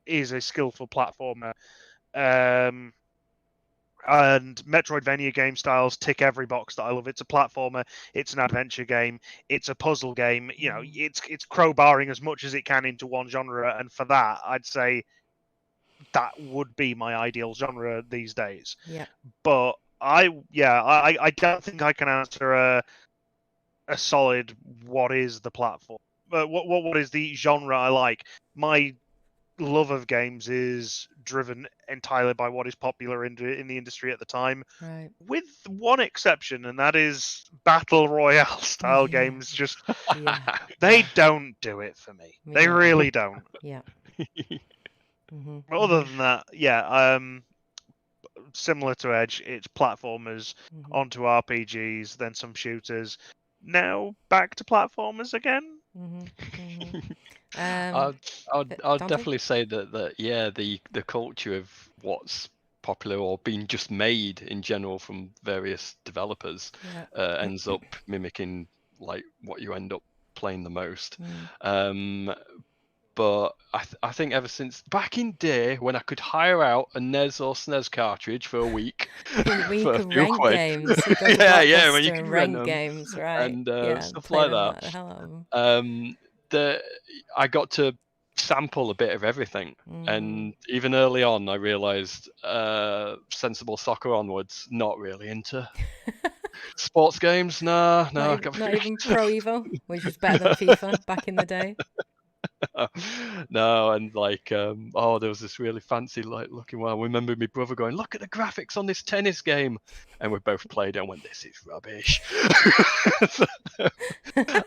is a skillful platformer. And Metroidvania game styles tick every box that I love. It's a platformer, it's an adventure game, it's a puzzle game. It's crowbarring as much as it can into one genre, and for that, I'd say that would be my ideal genre these days. Yeah. But I don't think I can answer a solid what is the platform, what is the genre I like. My love of games is driven entirely by what is popular in the industry at the time, right, with one exception, and that is battle royale style games. Just they don't do it for me. They really don't. Yeah. Other than that, similar to Edge, it's platformers onto RPGs, then some shooters. Now back to platformers again. I'd definitely say that yeah, the culture of what's popular or been just made in general from various developers ends up mimicking like what you end up playing the most. But I think ever since back in day when I could hire out a NES or SNES cartridge for a week when you for a could few rent quid. games, you go to yeah, when you Blockbuster could and rent rent them games, right? and And stuff play like them that. like the hell out of them. I got to sample a bit of everything, and even early on, I realized Sensible Soccer onwards, not really into sports games. No, Not even Pro Evo, which was better than FIFA back in the day. No, and like there was this really fancy like looking one. I remember my brother going, look at the graphics on this tennis game, and we both played it and went, this is rubbish.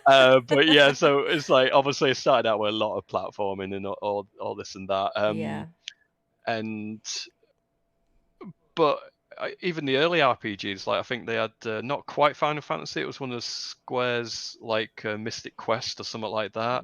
But yeah, so it's like obviously I started out with a lot of platforming and all this and that, and but even the early RPGs, like I think they had not quite Final Fantasy. It was one of Square's like Mystic Quest or something like that.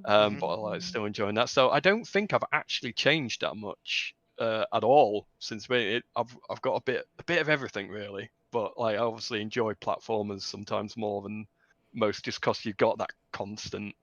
But I like still enjoying that. So I don't think I've actually changed that much at all since I've got a bit of everything really. But like I obviously enjoy platformers sometimes more than most, just because you've got that constant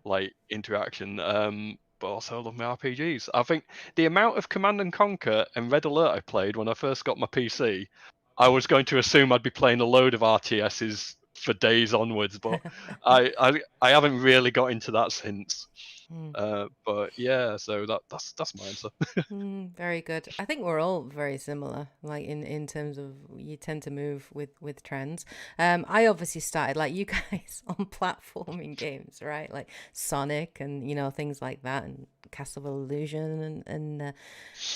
like interaction. But also I love my RPGs. I think the amount of Command and Conquer and Red Alert I played when I first got my PC, I was going to assume I'd be playing a load of RTSs for days onwards, but I haven't really got into that since. But yeah, so that's my answer. Very good. I think we're all very similar, like in terms of you tend to move with trends. I obviously started like you guys on platforming games, right? Like Sonic and things like that, and Castle of Illusion and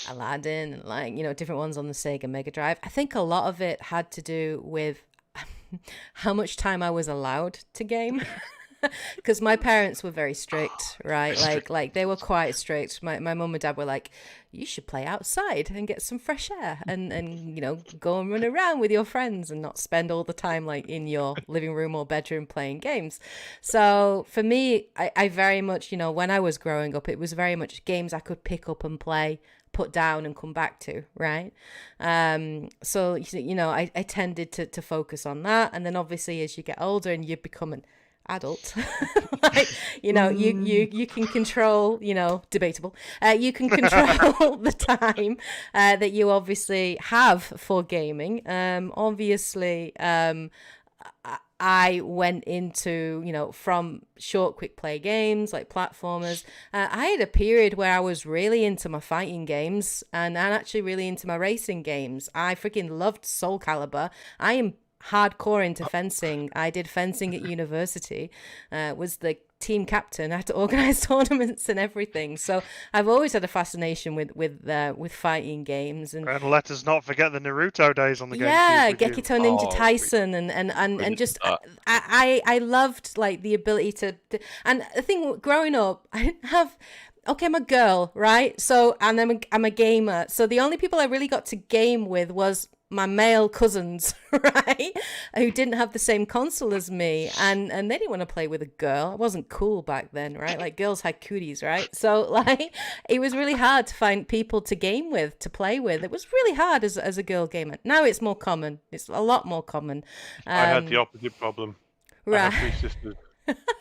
Aladdin, and like different ones on the Sega Mega Drive. I think a lot of it had to do with how much time I was allowed to game. Because my parents were very strict, right? Like they were quite strict. My mum and dad were like, you should play outside and get some fresh air and go and run around with your friends and not spend all the time like in your living room or bedroom playing games. So for me, I very much, when I was growing up, it was very much games I could pick up and play, put down and come back to, right? So I tended to focus on that. And then obviously as you get older and you become an adult, like you can control, debatable, you can control the time that you obviously have for gaming. Obviously I went into, from short quick play games like platformers. I had a period where I was really into my fighting games and actually really into my racing games. I freaking loved Soul Calibur. I am hardcore into fencing. I did fencing at university, was the team captain. I had to organize tournaments and everything. So I've always had a fascination with fighting games. And let us not forget the Naruto days on the GameCube. Yeah, Gekito Ninja Tyson and just I loved like the ability to and the thing growing up, I didn't have. Okay, I'm a girl, right? So, and I'm a gamer. So the only people I really got to game with was my male cousins, right? Who didn't have the same console as me. And they didn't want to play with a girl. I wasn't cool back then, right? Like girls had cooties, right? So like it was really hard to find people to game with, to play with. It was really hard as a girl gamer. Now it's more common. It's a lot more common. I had the opposite problem. Right. I have 3 sisters.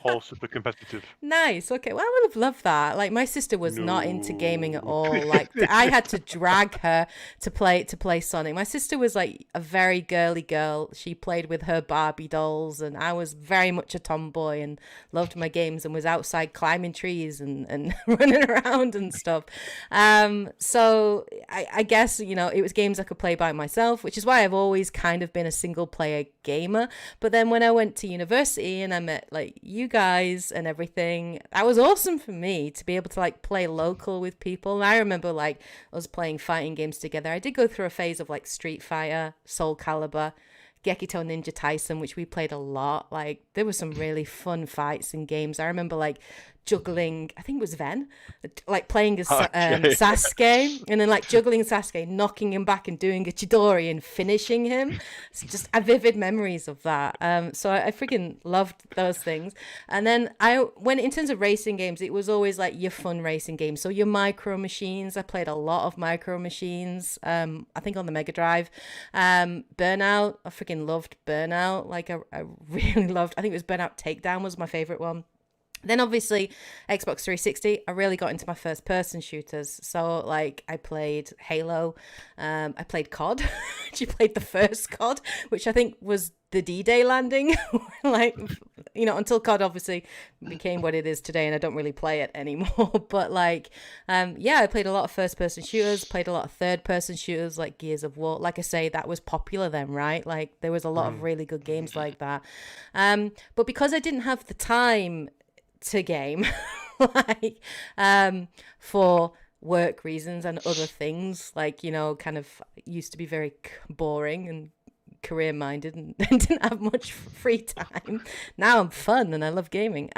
All super competitive. Nice. Okay. Well, I would have loved that. Like my sister was not into gaming at all. Like I had to drag her to play Sonic. My sister was like a very girly girl. She played with her Barbie dolls, and I was very much a tomboy and loved my games and was outside climbing trees and running around and stuff. So I guess it was games I could play by myself, which is why I've always kind of been a single player gamer. But then when I went to university and I met like you guys and everything, that was awesome for me to be able to like play local with people. And I remember like us playing fighting games together. I did go through a phase of like Street Fighter, Soul Calibur, Gekito Ninja Tyson, which we played a lot. Like there were some really fun fights and games. I remember like juggling, I think it was Ven, like playing as Okay. Sasuke, and then like juggling Sasuke, knocking him back and doing a Chidori and finishing him. It's just vivid memories of that. So I freaking loved those things. And then in terms of racing games, it was always like your fun racing games. So your Micro Machines, I played a lot of Micro Machines, I think on the Mega Drive. Burnout, I freaking loved Burnout. Like I really loved, I think it was Burnout Takedown was my favorite one. Then obviously Xbox 360, I really got into my first person shooters. So like I played Halo, I played COD, actually played the first COD, which I think was the D-Day landing. Like, you know, until COD obviously became what it is today and I don't really play it anymore. But like, I played a lot of first person shooters, played a lot of third person shooters like Gears of War. Like I say, that was popular then, right? Like there was a lot of really good games like that. But because I didn't have the time to game, like for work reasons and other things, like, you know, kind of used to be very boring and career minded and didn't have much free time. Now I'm fun and I love gaming.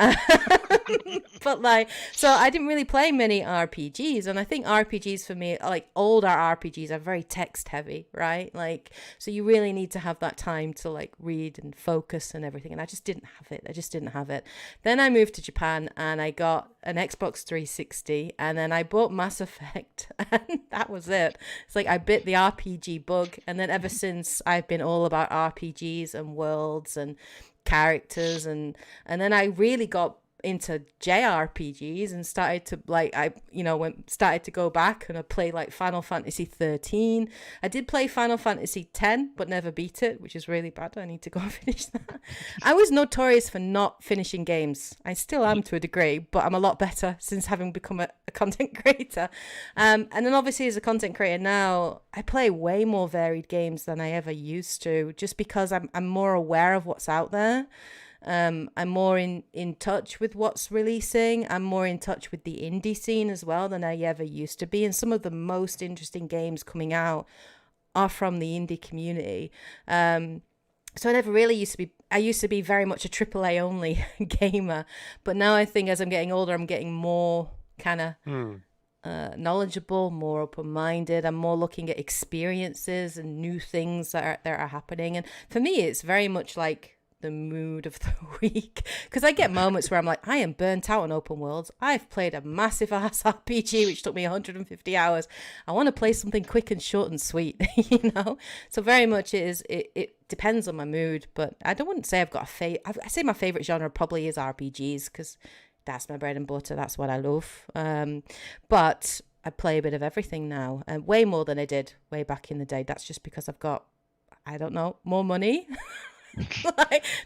But like, so I didn't really play many RPGs, and I think RPGs for me, like older RPGs, are very text heavy, right? Like, so you really need to have that time to like read and focus and everything, and I just didn't have it. Then I moved to Japan and I got an Xbox 360, and then I bought Mass Effect, and that was it. It's like I bit the RPG bug, and then ever since I've been all about RPGs and worlds and characters, and then I really got into JRPGs and started to like, started to go back and I played like Final Fantasy 13. I did play Final Fantasy 10 but never beat it, which is really bad. I need to go and finish that. I was notorious for not finishing games. I still am to a degree, but I'm a lot better since having become a content creator. And then obviously as a content creator now, I play way more varied games than I ever used to, just because I'm more aware of what's out there. I'm more in touch with what's releasing. I'm more in touch with the indie scene as well than I ever used to be. And some of the most interesting games coming out are from the indie community. So I never really I used to be very much a AAA only gamer. But now I think as I'm getting older, I'm getting more kind of knowledgeable, more open-minded. I'm more looking at experiences and new things that are happening. And for me, it's very much like the mood of the week, because I get moments where I'm like, I am burnt out on open worlds. I've played a massive ass RPG which took me 150 hours. I want to play something quick and short and sweet, you know. So very much it depends on my mood, but I wouldn't say I've got I say my favorite genre probably is RPGs, because that's my bread and butter. That's what I love. But I play a bit of everything now, and way more than I did way back in the day. That's just because I've got, I don't know, more money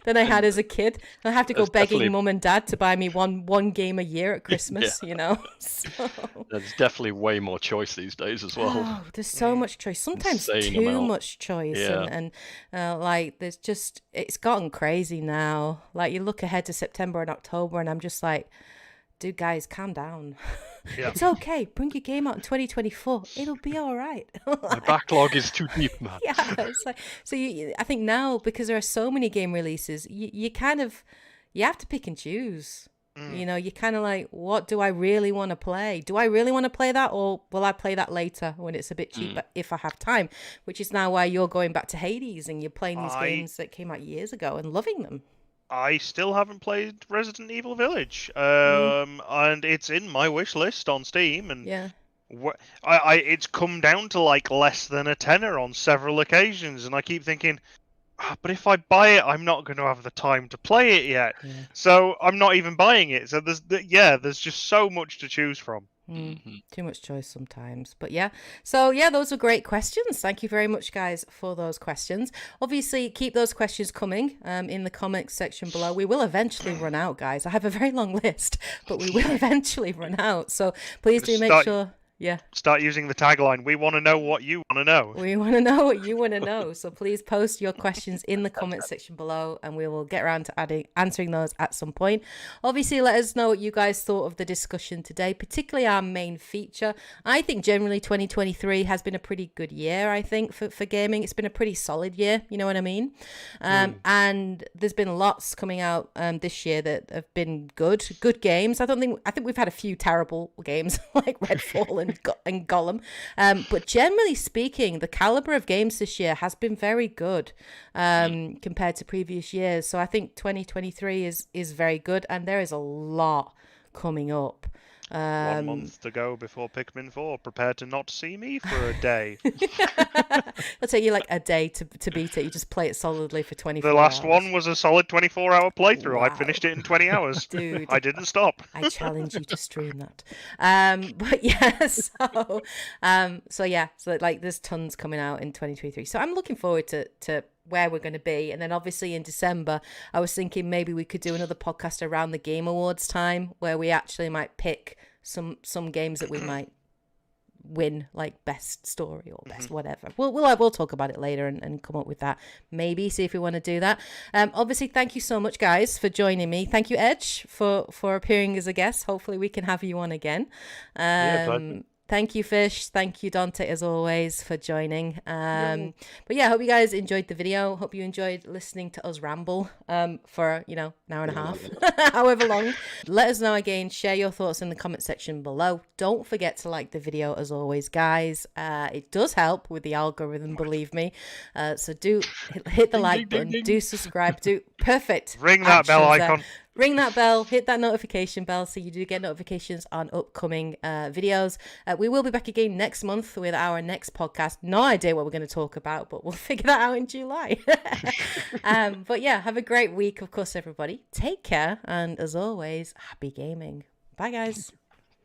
than I had as a kid. I have to go begging mum and dad to buy me one game a year at Christmas, you know. So there's definitely way more choice these days as well. Oh, there's so much choice. Sometimes too much choice, and like there's just, it's gotten crazy now. Like you look ahead to September and October, and I'm just like, dude, guys, calm down. Yeah. It's okay. Bring your game out in 2024. It'll be all right. My backlog is too deep, man. Yeah, it's like, so I think now, because there are so many game releases, you kind of, you have to pick and choose. You know, you kind of like, what do I really want to play? Do I really want to play that, or will I play that later when it's a bit cheaper if I have time? Which is now why you're going back to Hades and you're playing these games that came out years ago and loving them. I still haven't played Resident Evil Village, and it's in my wish list on Steam, and it's come down to like less than a tenner on several occasions, and I keep thinking, but if I buy it, I'm not going to have the time to play it yet, so I'm not even buying it. So there's just so much to choose from. Too much choice sometimes, but so those are great questions. Thank you very much, guys, for those questions. Obviously keep those questions coming in the comments section below. We will eventually run out, guys. I have a very long list, but we will eventually run out, so please do make sure Yeah. Start using the tagline, we want to know what you want to know. We want to know what you want to know. So please post your questions in the comment section below and we will get around to answering those at some point. Obviously, let us know what you guys thought of the discussion today, particularly our main feature. I think generally 2023 has been a pretty good year, I think, for gaming. It's been a pretty solid year, you know what I mean? And there's been lots coming out this year that have been good games. I think we've had a few terrible games like Redfall and Gollum. But generally speaking, the caliber of games this year has been very good compared to previous years. So I think 2023 is very good, and there is a lot coming up. 1 month to go before Pikmin 4. Prepare to not see me for a day. It'll take you like a day to beat it. You just play it solidly for 24 hours. The last one was a solid 24-hour playthrough. Wow. I finished it in 20 hours. Dude. I didn't stop. I challenge you to stream that. But yeah, so like there's tons coming out in 2023. So I'm looking forward to where we're going to be. And then obviously in December, I was thinking maybe we could do another podcast around the Game Awards time where we actually might pick some games that we might win, like best story or best whatever. We'll talk about it later and come up with that. Maybe see if we want to do that. Obviously, thank you so much, guys, for joining me. Thank you, Edge, for appearing as a guest. Hopefully, we can have you on again. Pleasure. Thank you, Fish. Thank you, Dante, as always, for joining. But yeah, I hope you guys enjoyed the video. Hope you enjoyed listening to us ramble for, an hour and a half, however long. Let us know again. Share your thoughts in the comment section below. Don't forget to like the video, as always, guys. It does help with the algorithm, believe me. So do hit the like button. Do subscribe. Perfect. Ring that bell Actions there. icon. Ring that bell, hit that notification bell so you do get notifications on upcoming videos. We will be back again next month with our next podcast. No idea what we're going to talk about, but we'll figure that out in July. But yeah, have a great week, of course, everybody. Take care, and as always, happy gaming. Bye, guys.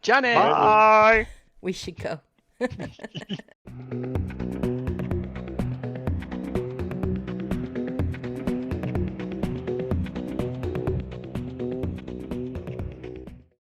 Janet! Bye! We should go.